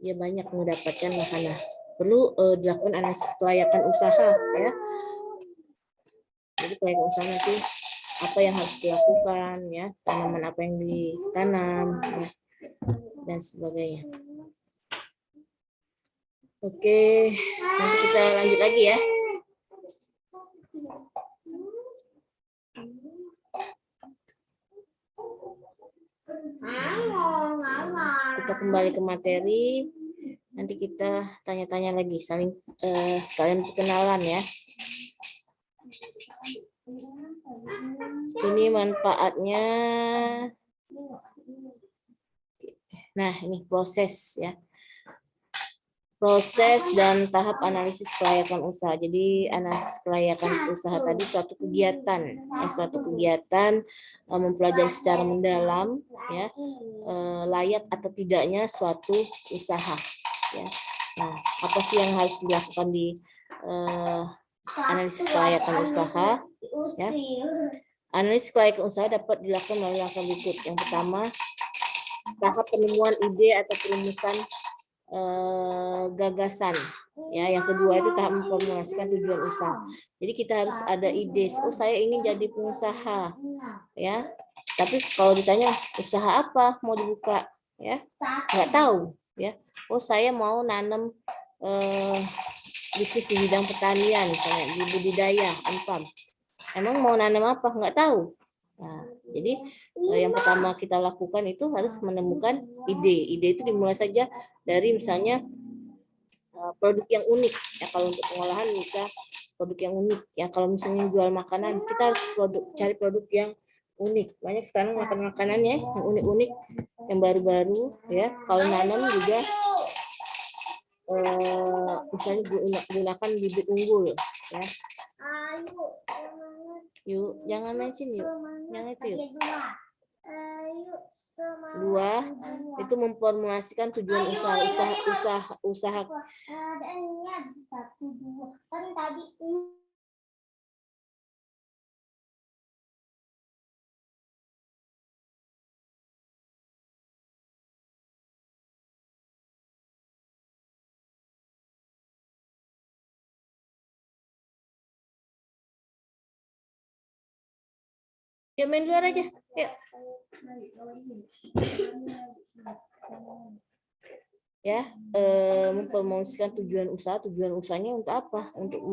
ya banyak mendapatkan lahan. Perlu dilakukan analisis kelayakan usaha, ya. Jadi kelayakan usaha nanti apa yang harus dilakukan, ya tanaman apa yang ditanam, ya, dan sebagainya. Oke, nanti kita lanjut lagi ya. Kita kembali ke materi. Nanti kita tanya-tanya lagi, saling sekalian perkenalan ya. Ini manfaatnya. Nah, ini proses ya. Proses dan tahap analisis kelayakan usaha. Jadi analisis kelayakan usaha tadi suatu kegiatan, ya, suatu kegiatan mempelajari secara mendalam, ya, layak atau tidaknya suatu usaha. Ya. Nah, apa sih yang harus dilakukan di analisis kelayakan usaha? Ya. Analisis kelayakan usaha dapat dilakukan melalui langkah berikut. Yang pertama, tahap penemuan ide atau perumusan gagasan, ya. Yang kedua itu tahap memformulasikan tujuan usaha. Jadi kita harus ada ide, oh saya ingin jadi pengusaha, ya, tapi kalau ditanya usaha apa mau dibuka, ya nggak tahu, ya. Oh saya mau nanam bisnis di bidang pertanian, misalnya di budidaya anpam, emang mau nanam apa, nggak tahu. Nah, jadi yang pertama kita lakukan itu harus menemukan ide. Ide itu dimulai saja dari misalnya produk yang unik. Ya kalau untuk pengolahan bisa produk yang unik. Ya kalau misalnya jual makanan, kita harus cari produk yang unik. Banyak sekarang makanannya yang unik-unik, yang baru-baru. Ya kalau nanam juga misalnya gunakan bibit unggul. Ya. Yuk, jangan mancing yuk. Yang itu yuk. Dua, itu memformulasikan tujuan usaha. Ya main luar aja. Yuk. Ya, mempromosikan tujuan usahanya untuk apa? Untuk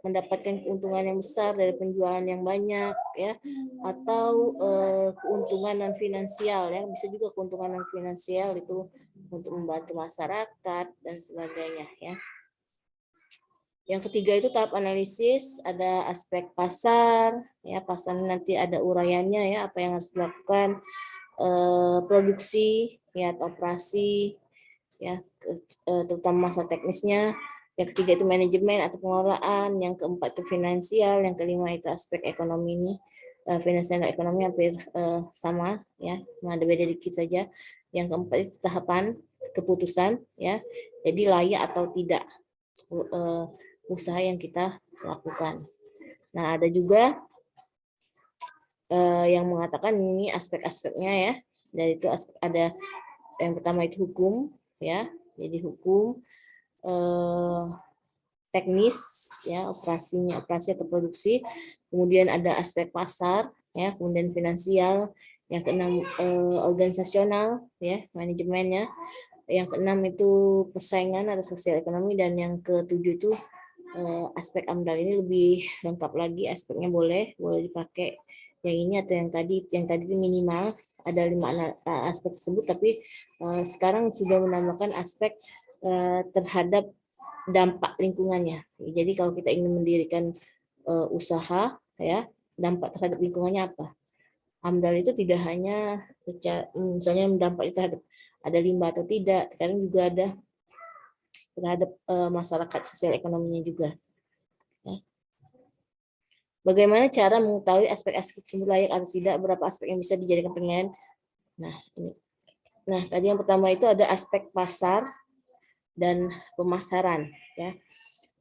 mendapatkan keuntungan yang besar dari penjualan yang banyak, ya, atau keuntungan non finansial, ya, bisa juga keuntungan non finansial itu untuk membantu masyarakat dan sebagainya, ya. Yang ketiga itu tahap analisis, ada aspek pasar, ya pasar nanti ada uraiannya, ya apa yang harus dilakukan, produksi, ya atau operasi, ya terutama masa teknisnya. Yang ketiga itu manajemen atau pengelolaan, yang keempat itu finansial, yang kelima itu aspek ekonominya. Finansial dan ekonomi hampir sama, ya ada beda dikit saja. Yang keempat itu tahapan keputusan, ya jadi layak atau tidak usaha yang kita lakukan. Nah, ada juga yang mengatakan ini aspek-aspeknya, ya. Dan itu ada yang pertama itu hukum, ya. Jadi hukum, teknis, ya, operasi atau produksi. Kemudian ada aspek pasar, ya. Kemudian finansial. Yang keenam organisasional, ya, manajemennya. Yang keenam itu persaingan atau sosial ekonomi, dan yang ketujuh itu aspek AMDAL. Ini lebih lengkap lagi aspeknya, boleh dipakai yang ini atau yang tadi itu minimal ada 5 aspek tersebut, tapi sekarang sudah menambahkan aspek terhadap dampak lingkungannya. Jadi kalau kita ingin mendirikan usaha, ya dampak terhadap lingkungannya apa? AMDAL itu tidak hanya misalnya dampak terhadap ada limbah atau tidak, sekarang juga ada terhadap masyarakat sosial ekonominya juga. Bagaimana cara mengetahui aspek-aspek tersebut layak atau tidak, berapa aspek yang bisa dijadikan penilaian. Nah, ini. Nah, tadi yang pertama itu ada aspek pasar dan pemasaran, ya.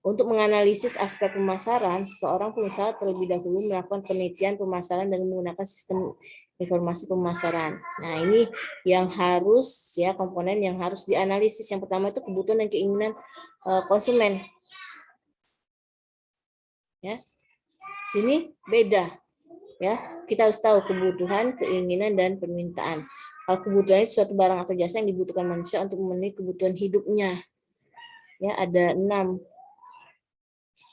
Untuk menganalisis aspek pemasaran, seseorang pengusaha terlebih dahulu melakukan penelitian pemasaran dengan menggunakan sistem informasi pemasaran. Nah, ini yang harus, ya, komponen yang harus dianalisis. Yang pertama itu kebutuhan dan keinginan konsumen. Ya. Sini beda, ya. Kita harus tahu kebutuhan, keinginan, dan permintaan. Kalau kebutuhan itu suatu barang atau jasa yang dibutuhkan manusia untuk memenuhi kebutuhan hidupnya. Ya, ada 6.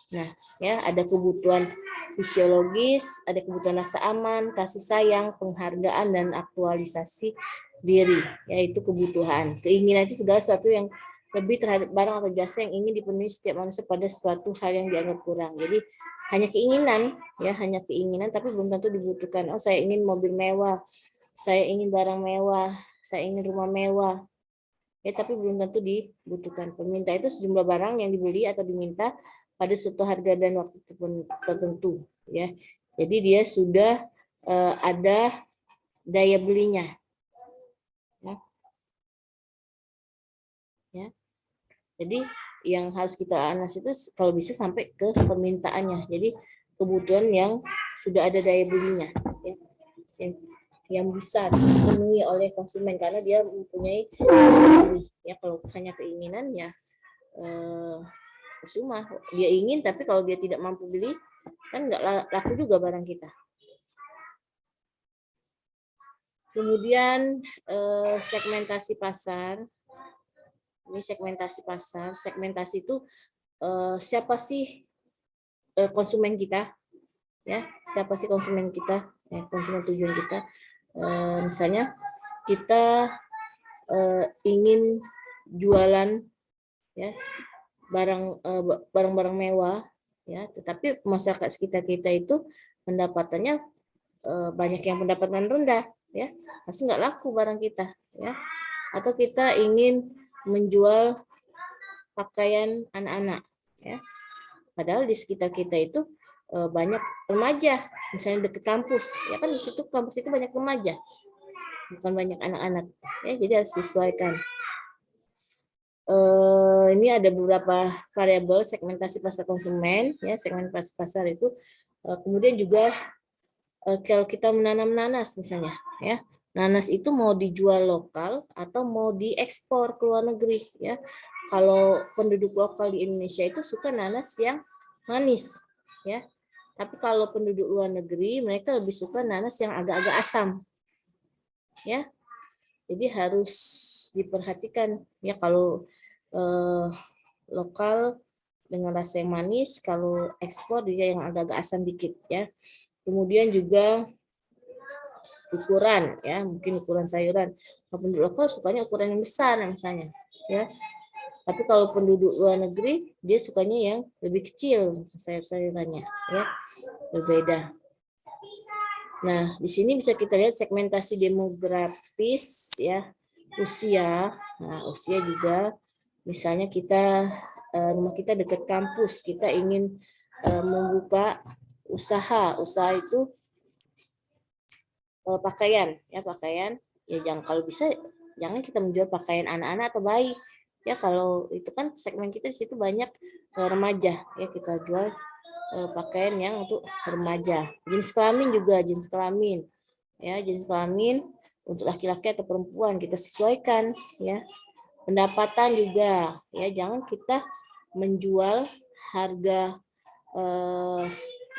Nah, ya, ada kebutuhan fisiologis, ada kebutuhan rasa aman, kasih sayang, penghargaan, dan aktualisasi diri, yaitu kebutuhan. Keinginan itu segala sesuatu yang lebih terhadap barang atau jasa yang ingin dipenuhi setiap manusia pada suatu hal yang dianggap kurang. Jadi hanya keinginan, ya, hanya keinginan, tapi belum tentu dibutuhkan. Oh, saya ingin mobil mewah, saya ingin barang mewah, saya ingin rumah mewah, ya, tapi belum tentu dibutuhkan. Peminta itu sejumlah barang yang dibeli atau diminta pada suatu harga dan waktu tertentu, ya. Jadi dia sudah ada daya belinya, ya. Ya. Jadi yang harus kita analisis itu kalau bisa sampai ke permintaannya. Jadi kebutuhan yang sudah ada daya belinya, ya, yang bisa dipenuhi oleh konsumen karena dia mempunyai daya beli. Ya, kalau hanya keinginan, ya cuma dia ingin, tapi kalau dia tidak mampu beli, kan nggak laku juga barang kita. Kemudian segmentasi pasar. Ini segmentasi pasar. Segmentasi itu siapa sih konsumen kita, ya, siapa sih konsumen kita, ya, konsumen tujuan kita. Misalnya kita ingin jualan, ya, barang-barang mewah, ya, tetapi masyarakat sekitar kita itu pendapatannya banyak yang pendapatan rendah, ya, pasti nggak laku barang kita, ya. Atau kita ingin menjual pakaian anak-anak, ya, padahal di sekitar kita itu banyak remaja, misalnya dekat kampus, ya kan, di situ kampus itu banyak remaja, bukan banyak anak-anak, ya, jadi harus disesuaikan. Ini ada beberapa variabel segmentasi pasar konsumen, ya, segmentasi pasar itu. Kemudian juga kalau kita menanam nanas misalnya, ya, nanas itu mau dijual lokal atau mau diekspor ke luar negeri, ya. Kalau penduduk lokal di Indonesia itu suka nanas yang manis, ya. Tapi kalau penduduk luar negeri mereka lebih suka nanas yang agak-agak asam, ya. Jadi harus diperhatikan, ya, kalau lokal dengan rasa yang manis, kalau ekspor dia yang agak-agak asam dikit, ya. Kemudian juga ukuran, ya, mungkin ukuran sayuran. Kalau penduduk lokal sukanya ukuran yang besar misalnya, ya. Tapi kalau penduduk luar negeri dia sukanya yang lebih kecil sayur-sayurannya, ya, berbeda. Nah, di sini bisa kita lihat segmentasi demografis, ya, usia. Nah, usia juga, misalnya kita rumah kita dekat kampus, kita ingin membuka usaha itu pakaian, ya, pakaian, ya, jangan, kalau bisa jangan kita menjual pakaian anak-anak atau bayi, ya, kalau itu kan segmen kita di situ banyak remaja, ya, kita jual pakaian yang untuk remaja. Jenis kelamin juga, jenis kelamin, ya, jenis kelamin untuk laki-laki atau perempuan kita sesuaikan, ya. Pendapatan juga, ya, jangan kita menjual harga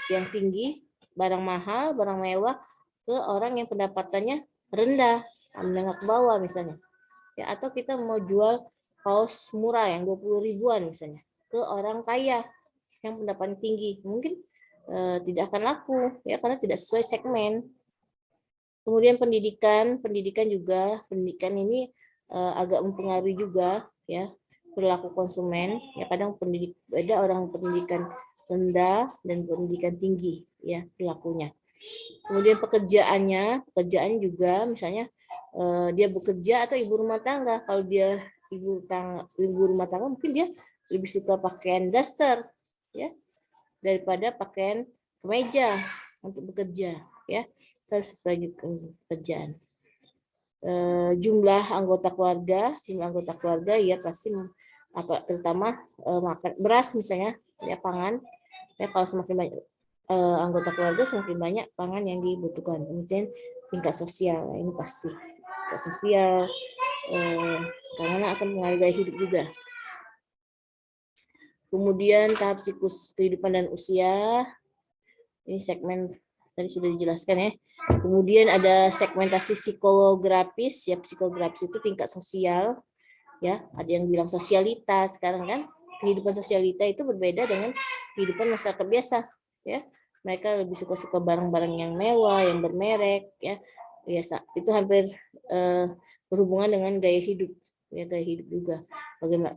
yang tinggi, barang mahal, barang mewah ke orang yang pendapatannya rendah, menengah ke bawah misalnya, ya, atau kita mau jual kaos murah yang 20 ribuan misalnya ke orang kaya yang pendapatan tinggi, mungkin tidak akan laku, ya, karena tidak sesuai segmen. Kemudian pendidikan juga, pendidikan ini agak mempengaruhi juga, ya, perilaku konsumen, ya, kadang beda orang pendidikan rendah dan pendidikan tinggi, ya, perilakunya. Kemudian pekerjaan juga, misalnya dia bekerja atau ibu rumah tangga. Kalau dia ibu rumah tangga mungkin dia lebih suka pakaian daster, ya, daripada pakaian kemeja untuk bekerja, ya. Harus sesuai pekerjaan. Jumlah anggota keluarga ya pasti terutama makan beras misalnya, ya pangan. Ya kalau semakin banyak anggota keluarga semakin banyak pangan yang dibutuhkan. Kemudian tingkat sosial, ini pasti tingkat sosial karena akan menghargai hidup juga. Kemudian tahap siklus kehidupan dan usia, ini segmen tadi sudah dijelaskan ya. Kemudian ada segmentasi psikografis, ya psikografis itu tingkat sosial, ya ada yang bilang sosialitas sekarang kan. Kehidupan sosialita itu berbeda dengan kehidupan masyarakat biasa, ya. Mereka lebih suka barang-barang yang mewah, yang bermerek, ya. Biasa. Itu hampir berhubungan dengan gaya hidup, ya gaya hidup juga. Bagaimana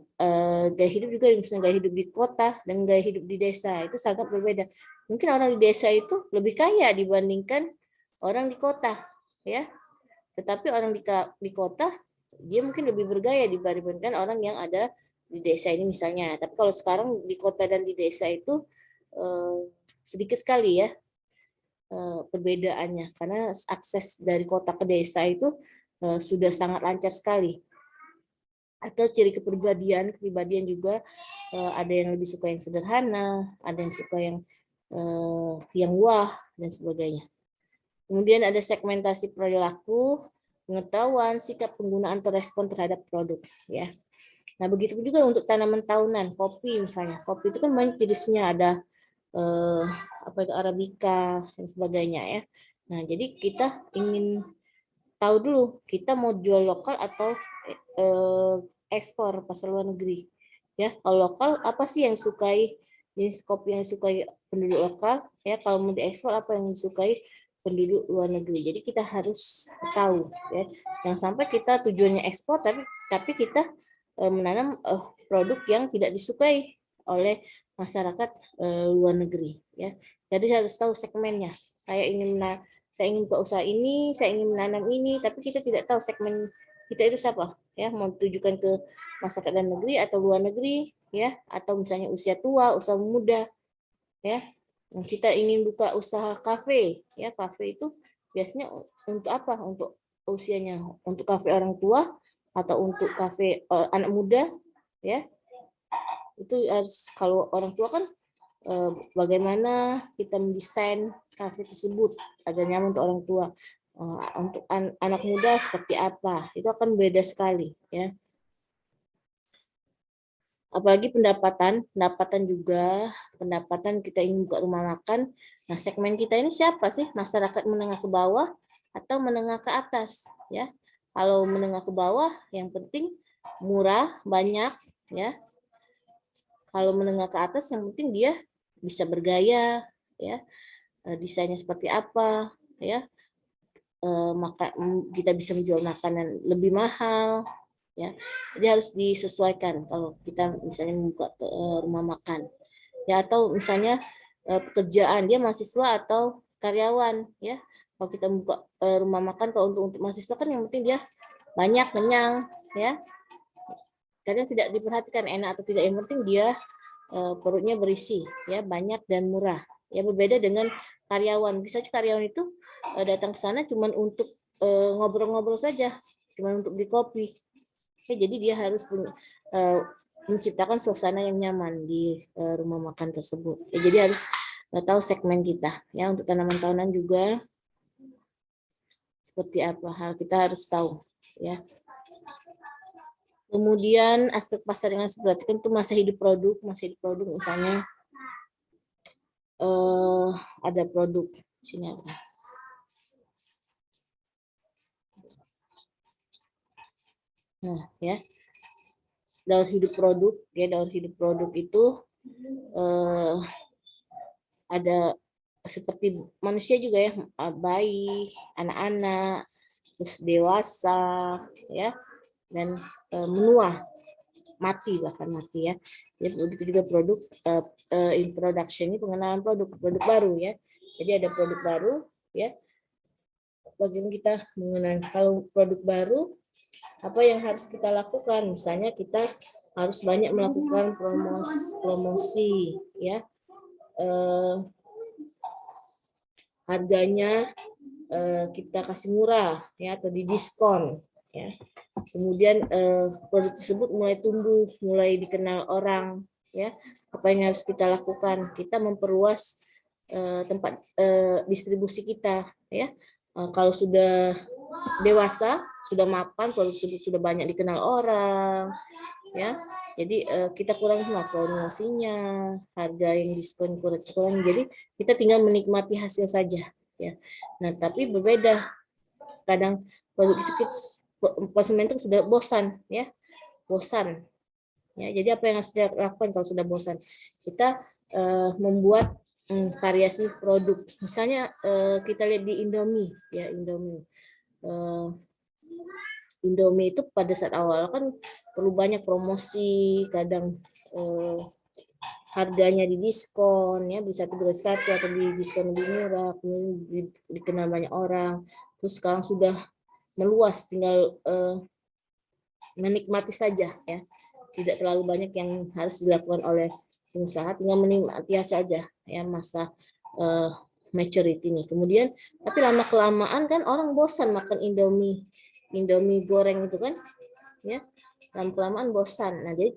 gaya hidup juga, misalnya gaya hidup di kota dan gaya hidup di desa itu sangat berbeda. Mungkin orang di desa itu lebih kaya dibandingkan orang di kota, ya. Tetapi orang di kota dia mungkin lebih bergaya dibandingkan orang yang ada di desa ini misalnya. Tapi kalau sekarang di kota dan di desa itu sedikit sekali ya perbedaannya, karena akses dari kota ke desa itu sudah sangat lancar sekali. Atau ciri kepribadian juga ada yang lebih suka yang sederhana, ada yang suka yang wah dan sebagainya. Kemudian ada segmentasi perilaku, pengetahuan, sikap penggunaan atau respon terhadap produk, ya. Nah, begitu juga untuk tanaman tahunan, kopi misalnya. Kopi itu kan banyak jenisnya, ada Arabica dan sebagainya ya. Nah, jadi kita ingin tahu dulu kita mau jual lokal atau ekspor pasar luar negeri. Ya, kalau lokal apa sih yang disukai, jenis kopi yang disukai penduduk lokal, ya. Kalau mau diekspor apa yang disukai penduduk luar negeri. Jadi kita harus tahu, ya. Jangan sampai kita tujuannya ekspor tapi kita menanam produk yang tidak disukai oleh masyarakat luar negeri, ya. Jadi harus tahu segmennya. Saya ingin buka usaha ini, saya ingin menanam ini, tapi kita tidak tahu segmen kita itu siapa, ya. Mau ditujukan ke masyarakat dalam negeri atau luar negeri, ya, atau misalnya usia tua, usia muda, ya. Kita ingin buka usaha kafe, ya. Kafe itu biasanya untuk apa? Untuk usianya, untuk kafe orang tua atau untuk kafe anak muda, ya. Itu harus, kalau orang tua kan bagaimana kita mendesain kafe tersebut agar nyaman untuk orang tua. Untuk anak muda seperti apa, itu akan beda sekali, ya. Apalagi pendapatan juga, kita ingin buka rumah makan. Nah, segmen kita ini siapa sih? Masyarakat menengah ke bawah atau menengah ke atas, ya. Kalau menengah ke bawah, yang penting murah, banyak, ya. Kalau menengah ke atas, yang penting dia bisa bergaya, ya. Desainnya seperti apa, ya. Kita bisa menjual makanan lebih mahal, ya. Jadi harus disesuaikan kalau kita misalnya membuka rumah makan, ya. Atau misalnya pekerjaan, dia mahasiswa atau karyawan, ya. Kalau kita membuka rumah makan, kalau untuk mahasiswa kan yang penting dia banyak, kenyang, ya. Kadang tidak diperhatikan enak atau tidak, yang penting dia perutnya berisi, ya, banyak dan murah. Ya, berbeda dengan karyawan. Bisa karyawan itu datang ke sana cuma untuk ngobrol-ngobrol saja, cuma untuk beli kopi. Ya, jadi dia harus menciptakan suasana yang nyaman di rumah makan tersebut. Ya, jadi harus tahu segmen kita. Ya, untuk tanaman tahunan juga seperti apa hal kita harus tahu, ya. Kemudian aspek pasar yang harus diperhatikan itu masa hidup produk misalnya ada produk sini ada. Nah, ya. Daur hidup produk, ya, daur hidup produk itu ada seperti manusia juga, ya, bayi, anak-anak, terus dewasa, ya, dan menua, bahkan mati, ya. Jadi begitu juga produk introduction, ini pengenalan produk baru, ya. Jadi ada produk baru, ya. Bagaimana kita mengenal kalau produk baru, apa yang harus kita lakukan? Misalnya kita harus banyak melakukan promosi, ya. harganya kita kasih murah ya atau didiskon ya. Kemudian produk tersebut mulai tumbuh, mulai dikenal orang ya. Apa yang harus kita lakukan? Kita memperluas tempat distribusi kita ya. Kalau sudah dewasa, sudah mapan, produk tersebut sudah banyak dikenal orang ya. Jadi kita kurangi semua promosinya, harga yang diskon kurang. Jadi kita tinggal menikmati hasil saja ya. Nah, tapi berbeda. Kadang produk itu konsumen itu sudah bosan ya. Bosan. Ya, jadi apa yang harus dilakukan kalau sudah bosan? Kita membuat variasi produk. Misalnya kita lihat di Indomie ya, Indomie. Indomie itu pada saat awal kan perlu banyak promosi, kadang harganya didiskon ya, bisa 1 gratis 1 atau didiskon lebih murah, kemudian dikenal banyak orang. Terus sekarang sudah meluas, tinggal menikmati saja ya. Tidak terlalu banyak yang harus dilakukan oleh pengusaha, tinggal menikmati saja ya masa maturity ini. Kemudian tapi lama kelamaan kan orang bosan makan Indomie goreng itu kan ya, lama kelamaan bosan. Nah, jadi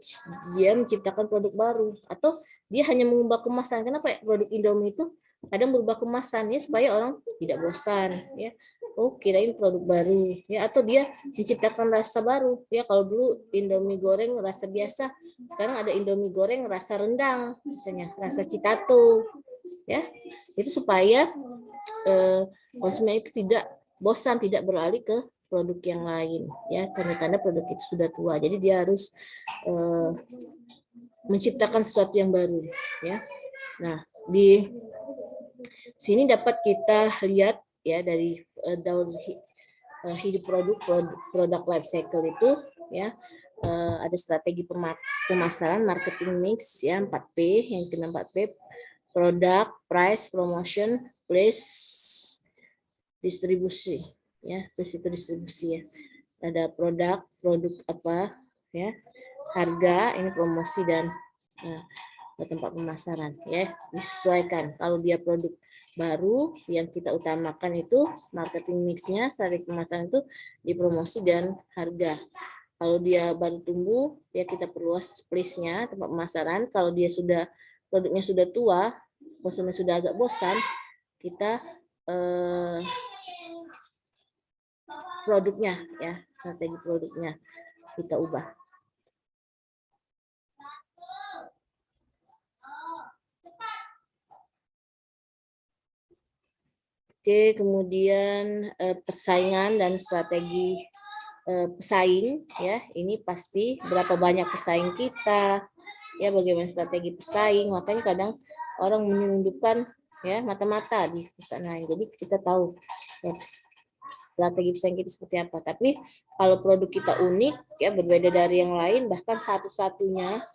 dia menciptakan produk baru atau dia hanya mengubah kemasan. Kenapa ya produk Indomie itu kadang berubah kemasan ya supaya orang tidak bosan ya. Oh, kirain produk baru ya, atau dia menciptakan rasa baru ya. Kalau dulu Indomie goreng rasa biasa, sekarang ada Indomie goreng rasa rendang misalnya, rasa citato ya. Itu supaya konsumen itu tidak bosan, tidak beralih ke produk yang lain ya, tanda-tanda produk itu sudah tua. Jadi dia harus menciptakan sesuatu yang baru ya. Nah, di sini dapat kita lihat ya dari daur hidup produk life cycle itu ya, ada strategi pemasaran, marketing mix ya, 4P, yang kena 4P, produk, price, promotion, place, distribusi ya. Terus itu distribusi ya, ada produk apa ya, harga, ini promosi, dan tempat pemasaran ya, disesuaikan. Kalau dia produk baru yang kita utamakan itu marketing mixnya, strategi pemasaran itu di promosi dan harga. Kalau dia baru tumbuh ya kita perluas place-nya, tempat pemasaran. Kalau dia sudah produknya sudah tua, konsumen sudah agak bosan, kita produknya ya, strategi produknya kita ubah. Oke, kemudian persaingan dan strategi pesaing ya. Ini pasti berapa banyak pesaing kita ya, bagaimana strategi pesaing. Makanya kadang orang menyelundupkan ya mata-mata di perusahaan lain. Jadi kita tahu ya, strategi pesaing kita seperti apa. Tapi kalau produk kita unik ya, berbeda dari yang lain, bahkan satu-satunya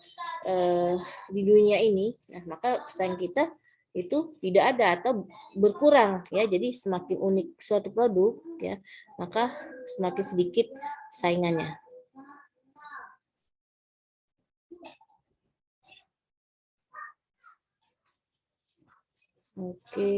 di dunia ini, nah maka pesaing kita itu tidak ada atau berkurang ya. Jadi semakin unik suatu produk ya, maka semakin sedikit saingannya. Oke.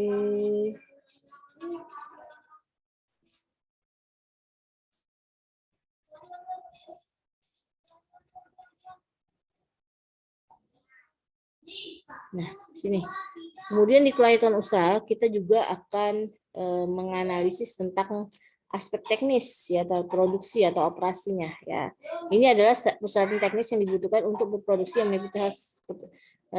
Nah, sini. Kemudian di kelanjutan usaha kita juga akan menganalisis tentang aspek teknis ya, atau produksi atau operasinya ya. Ini adalah persyaratan teknis yang dibutuhkan untuk berproduksi yang meliputi hal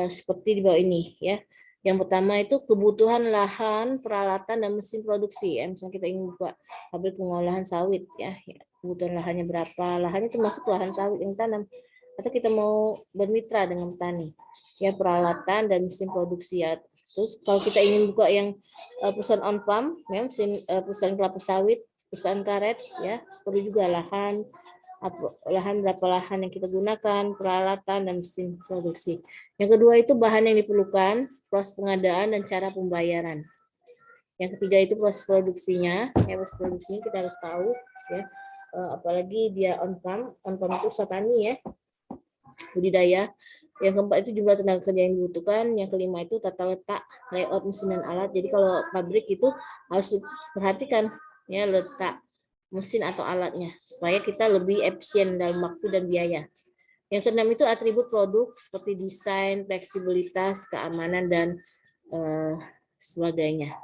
seperti di bawah ini ya. Yang pertama itu kebutuhan lahan, peralatan, dan mesin produksi ya. Misalnya kita ingin buka pabrik pengolahan sawit ya, kebutuhan lahannya berapa? Lahannya termasuk lahan sawit yang tanam, atau kita mau bermitra dengan petani ya, peralatan dan mesin produksi ya. Terus kalau kita ingin buka yang perusahaan on farm ya, perusahaan kelapa sawit, perusahaan karet ya, perlu juga lahan berapa lahan yang kita gunakan, peralatan, dan mesin produksi. Yang kedua itu bahan yang diperlukan, proses pengadaan, dan cara pembayaran. Yang ketiga itu proses produksinya ya, proses produksinya kita harus tahu ya, apalagi dia on farm itu usaha tani ya. budidaya. Yang keempat itu jumlah tenaga kerja yang dibutuhkan. Yang kelima itu tata letak, layout mesin dan alat. Jadi kalau pabrik itu harus perhatikan ya letak mesin atau alatnya supaya kita lebih efisien dalam waktu dan biaya. Yang keenam itu atribut produk seperti desain, fleksibilitas, keamanan dan sebagainya.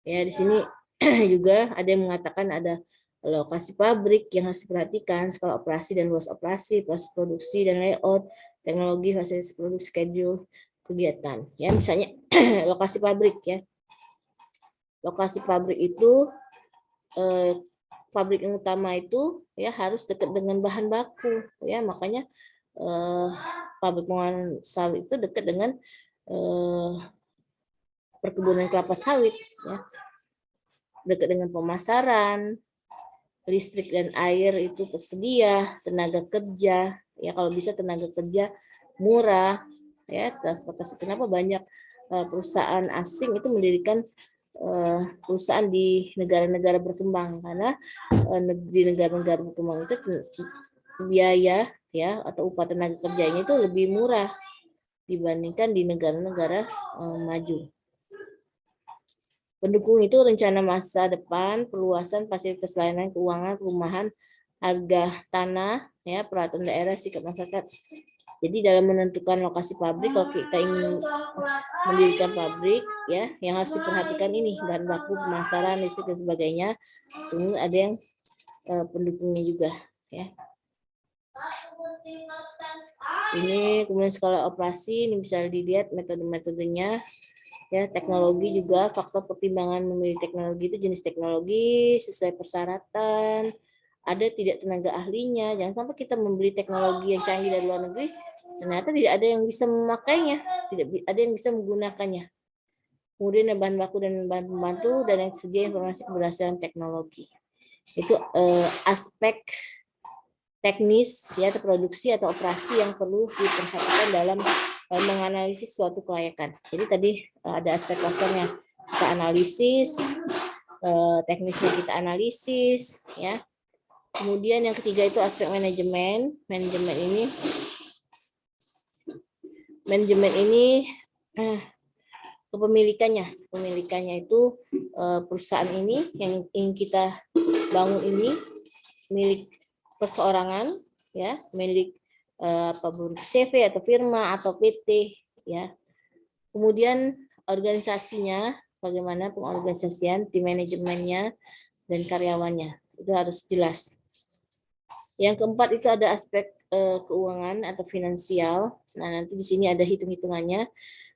Ya di sini juga ada yang mengatakan ada lokasi pabrik yang harus diperhatikan, skala operasi dan luas operasi, proses produksi dan layout, teknologi, fasilitas produksi, schedule, kegiatan. Ya misalnya lokasi pabrik ya. Lokasi pabrik itu pabrik yang utama itu ya harus dekat dengan bahan baku ya, makanya pabrik pengolahan sawit itu dekat dengan perkebunan kelapa sawit ya. Dekat dengan pemasaran, listrik dan air itu tersedia, tenaga kerja ya kalau bisa tenaga kerja murah ya, transportasi. Kenapa banyak perusahaan asing itu mendirikan perusahaan di negara-negara berkembang? Karena di negara-negara berkembang itu biaya ya atau upah tenaga kerjanya itu lebih murah dibandingkan di negara-negara maju. Pendukung itu rencana masa depan, perluasan fasilitas layanan keuangan, perumahan, harga tanah, ya peraturan daerah, sikap masyarakat. Jadi dalam menentukan lokasi pabrik, kalau kita ingin mendirikan pabrik, ya yang harus diperhatikan ini bahan baku, pemasaran, listrik dan sebagainya. Kemudian ada yang pendukungnya juga, ya. Ini kemudian skala operasi, ini bisa dilihat metode-metodenya. Ya, teknologi juga, faktor pertimbangan memilih teknologi itu jenis teknologi, sesuai persyaratan, ada tidak tenaga ahlinya, jangan sampai kita membeli teknologi yang canggih dari luar negeri, ternyata tidak ada yang bisa memakainya, tidak ada yang bisa menggunakannya. Kemudian bahan baku dan bahan pembantu, dan yang tersedia informasi keberhasilan teknologi. Itu aspek teknis ya, atau produksi atau operasi yang perlu diperhatikan dalam menganalisis suatu kelayakan. Jadi tadi ada aspek pasarnya kita analisis, teknisnya kita analisis, ya. Kemudian yang ketiga itu aspek manajemen. Manajemen ini kepemilikannya itu perusahaan ini yang ingin kita bangun ini milik perseorangan, ya, milik apa bentuk CV atau firma atau PT ya. Kemudian organisasinya, bagaimana pengorganisasian, tim manajemennya dan karyawannya itu harus jelas. Yang keempat itu ada aspek keuangan atau finansial. Nah, nanti di sini ada hitung-hitungannya.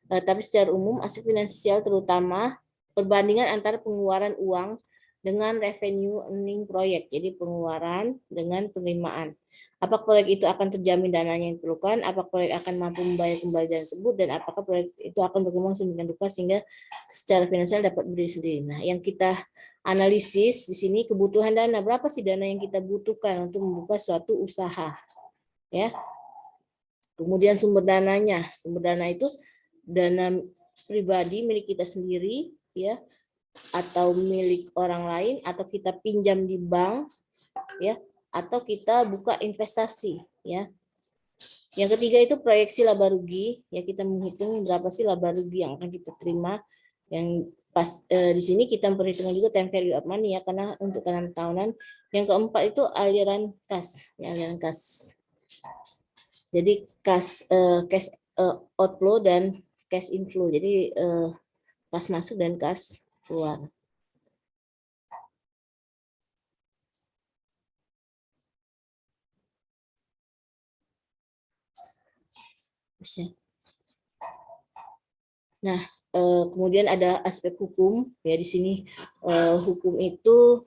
Tapi secara umum aspek finansial terutama perbandingan antara pengeluaran uang dengan revenue earning proyek. Jadi pengeluaran dengan penerimaan. Apakah proyek itu akan terjamin dananya yang diperlukan, apakah proyek akan mampu membayar kembali dana tersebut, dan apakah proyek itu akan berkembang sedemikian rupa sehingga secara finansial dapat berdiri sendiri. Nah, yang kita analisis di sini kebutuhan dana, berapa sih dana yang kita butuhkan untuk membuka suatu usaha, ya. Kemudian sumber dananya, sumber dana itu dana pribadi milik kita sendiri, ya, atau milik orang lain, atau kita pinjam di bank, ya, atau kita buka investasi, ya. Yang ketiga itu proyeksi laba rugi, ya, kita menghitung berapa sih laba rugi yang akan kita terima. Yang pas di sini kita memperhitungkan juga time value of money, ya, karena untuk tanam tahunan. Yang keempat itu aliran kas, ya, aliran kas. Jadi cash outflow dan cash inflow. Jadi kas masuk dan kas keluar. Nah, kemudian ada aspek hukum, ya, di sini hukum itu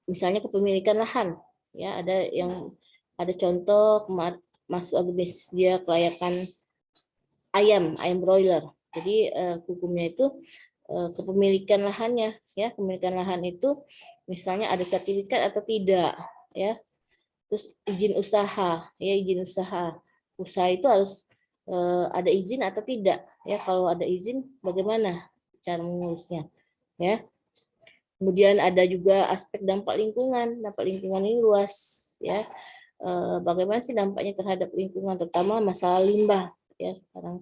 misalnya kepemilikan lahan, ya, ada contoh masuk bisnis dia kelayakan ayam broiler. Jadi hukumnya itu kepemilikan lahannya, ya, kepemilikan lahan itu misalnya ada sertifikat atau tidak, ya. Terus izin usaha, ya, izin usaha itu harus ada izin atau tidak, ya. Kalau ada izin bagaimana cara mengurusnya, ya. Kemudian ada juga aspek dampak lingkungan ini luas, ya. bagaimana sih dampaknya terhadap lingkungan, terutama masalah limbah ya sekarang.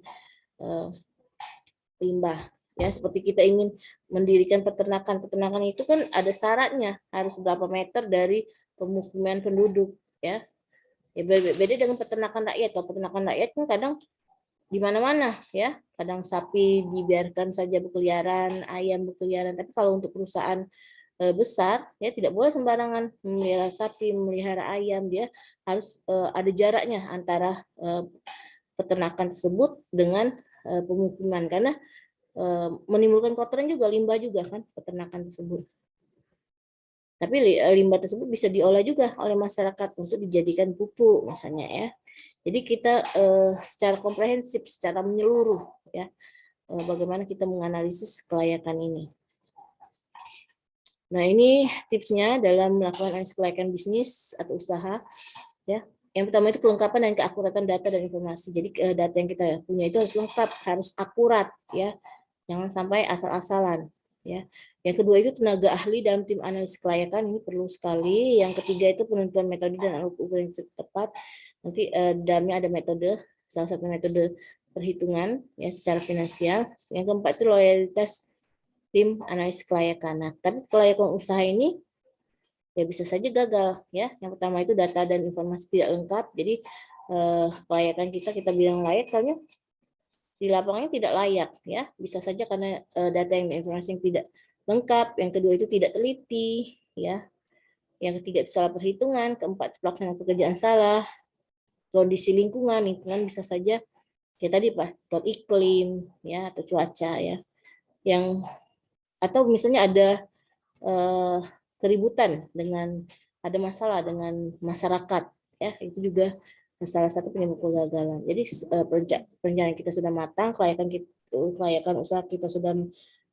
Limbah ya, seperti kita ingin mendirikan peternakan itu kan ada syaratnya, harus berapa meter dari pemukiman penduduk ya. Ya beda dengan peternakan rakyat. Kalau peternakan rakyat kan kadang di mana-mana ya, kadang sapi dibiarkan saja berkeliaran, ayam berkeliaran. Tapi kalau untuk perusahaan besar ya tidak boleh sembarangan memelihara sapi, memelihara ayam. Dia harus ada jaraknya antara peternakan tersebut dengan pemukiman, karena menimbulkan kotoran juga, limbah juga kan peternakan tersebut. Tapi limbah tersebut bisa diolah juga oleh masyarakat untuk dijadikan pupuk misalnya ya. Jadi kita secara komprehensif, secara menyeluruh ya, bagaimana kita menganalisis kelayakan ini. Nah, ini tipsnya dalam melakukan analisis kelayakan bisnis atau usaha ya. Yang pertama itu kelengkapan dan keakuratan data dan informasi. Jadi data yang kita punya itu harus lengkap, harus akurat ya. Jangan sampai asal-asalan ya. Yang kedua itu tenaga ahli dalam tim analisis kelayakan, ini perlu sekali. Yang ketiga itu penentuan metode dan alat ukur yang tepat. Nanti dalamnya ada metode, salah satu metode perhitungan ya secara finansial. Yang keempat itu loyalitas tim analisis kelayakan. Nah, tapi kelayakan usaha ini ya bisa saja gagal ya. Yang pertama itu data dan informasi tidak lengkap. Jadi kelayakan kita bilang layak, karena di lapangannya tidak layak ya. Bisa saja karena data yang informasi yang tidak lengkap. Yang kedua itu tidak teliti ya. Yang ketiga itu salah perhitungan. Keempat pelaksanaan pekerjaan salah. Kondisi lingkungan bisa saja kayak tadi faktor iklim ya atau cuaca ya. Yang atau misalnya ada keributan dengan, ada masalah dengan masyarakat ya, itu juga salah satu penyebab kegagalan. Jadi perencanaan kita sudah matang, kelayakan usaha kita sudah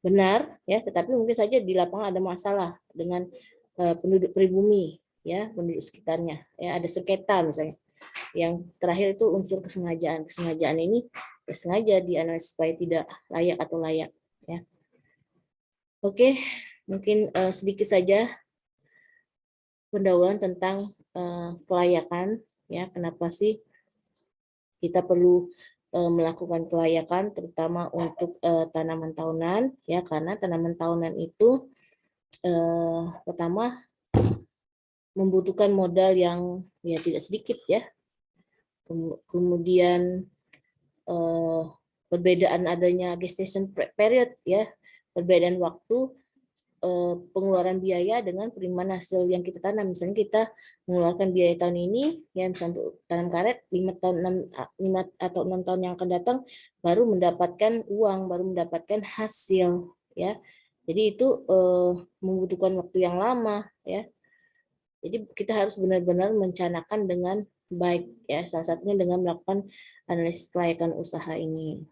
benar ya, tetapi mungkin saja di lapangan ada masalah dengan penduduk pribumi ya, penduduk sekitarnya ya, ada sengketa misalnya. Yang terakhir itu unsur kesengajaan. Kesengajaan ini sengaja dianalisis supaya tidak layak atau layak ya. Oke, mungkin sedikit saja pendahuluan tentang kelayakan ya. Kenapa sih kita perlu melakukan kelayakan, terutama untuk tanaman tahunan ya, karena tanaman tahunan itu pertama membutuhkan modal yang ya tidak sedikit ya. Kemudian perbedaan adanya gestation period ya, perbedaan waktu, pengeluaran biaya dengan penerimaan hasil yang kita tanam. Misalnya kita mengeluarkan biaya tahun ini ya, misalnya untuk tanam karet 5 atau 6 tahun yang akan datang baru mendapatkan uang, baru mendapatkan hasil ya. Jadi itu membutuhkan waktu yang lama ya. Jadi kita harus benar-benar merencanakan dengan baik ya, salah satunya dengan melakukan analisis kelayakan usaha ini.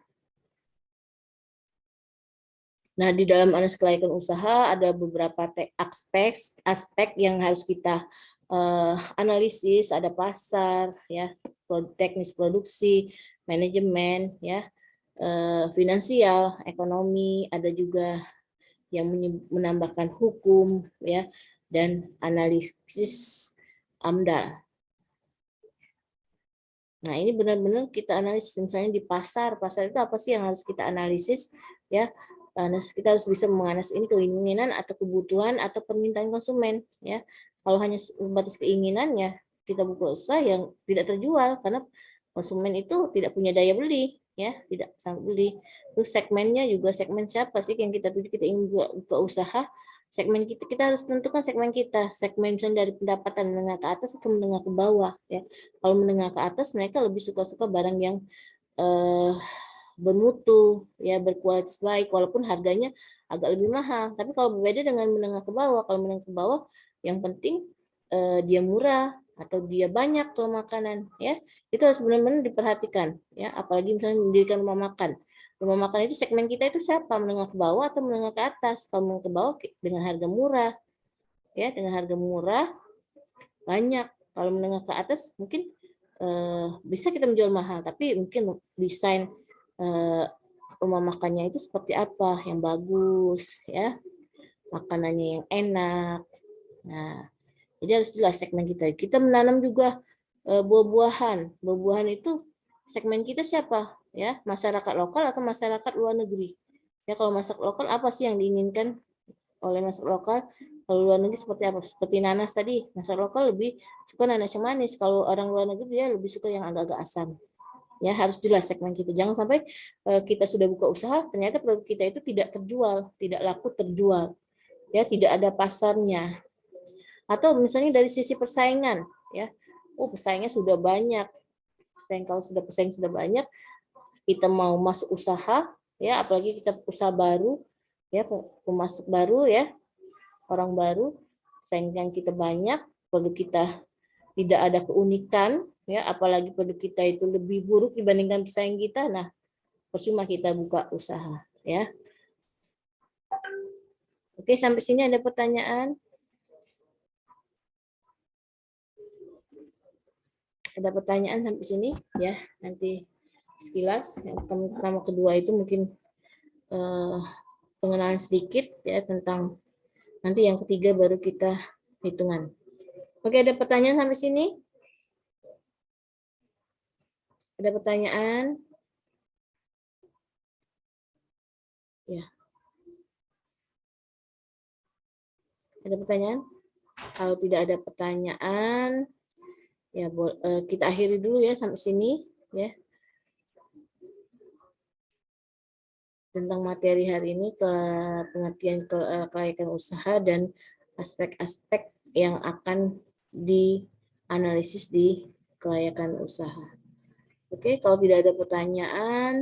Nah, di dalam analisis kelayakan usaha ada beberapa aspek yang harus kita analisis. Ada pasar, ya, teknis produksi, manajemen, ya, finansial, ekonomi. Ada juga yang menambahkan hukum, ya, dan analisis AMDAL. Nah, ini benar-benar kita analisis. Misalnya di pasar itu apa sih yang harus kita analisis, ya? Kita harus bisa menganalisis ini keinginan atau kebutuhan atau permintaan konsumen ya. Kalau hanya sebatas keinginannya, kita buka usaha yang tidak terjual karena konsumen itu tidak punya daya beli ya, tidak sanggup beli. Terus segmennya juga, segmen siapa sih yang kita tuju, kita ingin buka usaha, segmen kita harus tentukan segmen kita. Segmen misalnya dari pendapatan menengah ke atas atau menengah ke bawah ya. Kalau menengah ke atas mereka lebih suka-suka barang yang bermutu ya, berkualitas baik walaupun harganya agak lebih mahal. Tapi kalau berbeda dengan menengah ke bawah, kalau menengah ke bawah yang penting dia murah atau dia banyak kalau makanan ya, itu harus benar-benar diperhatikan ya. Apalagi misalnya mendirikan rumah makan itu segmen kita itu siapa, menengah ke bawah atau menengah ke atas. Kalau menengah ke bawah dengan harga murah ya, dengan harga murah banyak. Kalau menengah ke atas mungkin bisa kita menjual mahal, tapi mungkin desain rumah makannya itu seperti apa, yang bagus ya, makanannya yang enak. Nah, jadi harus jelas segmen kita. Kita menanam juga buah-buahan. Buah-buahan itu segmen kita siapa? Ya, masyarakat lokal atau masyarakat luar negeri? Ya, kalau masyarakat lokal apa sih yang diinginkan oleh masyarakat lokal? Kalau luar negeri seperti apa? Seperti nanas tadi, masyarakat lokal lebih suka nanas yang manis. Kalau orang luar negeri dia lebih suka yang agak-agak asam. Ya, harus jelas segmen kita. Jangan sampai kita sudah buka usaha, ternyata produk kita itu tidak terjual, tidak laku terjual. Ya, tidak ada pasarnya. Atau misalnya dari sisi persaingan, ya. Pesaingnya sudah banyak. Kalau sudah pesaing sudah banyak, kita mau masuk usaha, ya, apalagi kita usaha baru, ya, pemasok baru, ya, orang baru, saingan kita banyak, produk kita tidak ada keunikan, ya, apalagi produk kita itu lebih buruk dibandingkan pesaing kita, nah percuma kita buka usaha, ya. Oke, sampai sini ada pertanyaan? Ada pertanyaan sampai sini, ya? Nanti sekilas yang pertama kedua itu mungkin pengenalan sedikit ya tentang, nanti yang ketiga baru kita hitungan. Oke, ada pertanyaan sampai sini? Ada pertanyaan? Ya. Ada pertanyaan? Kalau tidak ada pertanyaan, ya kita akhiri dulu ya sampai sini ya. Tentang materi hari ini, ke pengertian kelayakan usaha dan aspek-aspek yang akan dianalisis di kelayakan usaha. Oke, kalau tidak ada pertanyaan,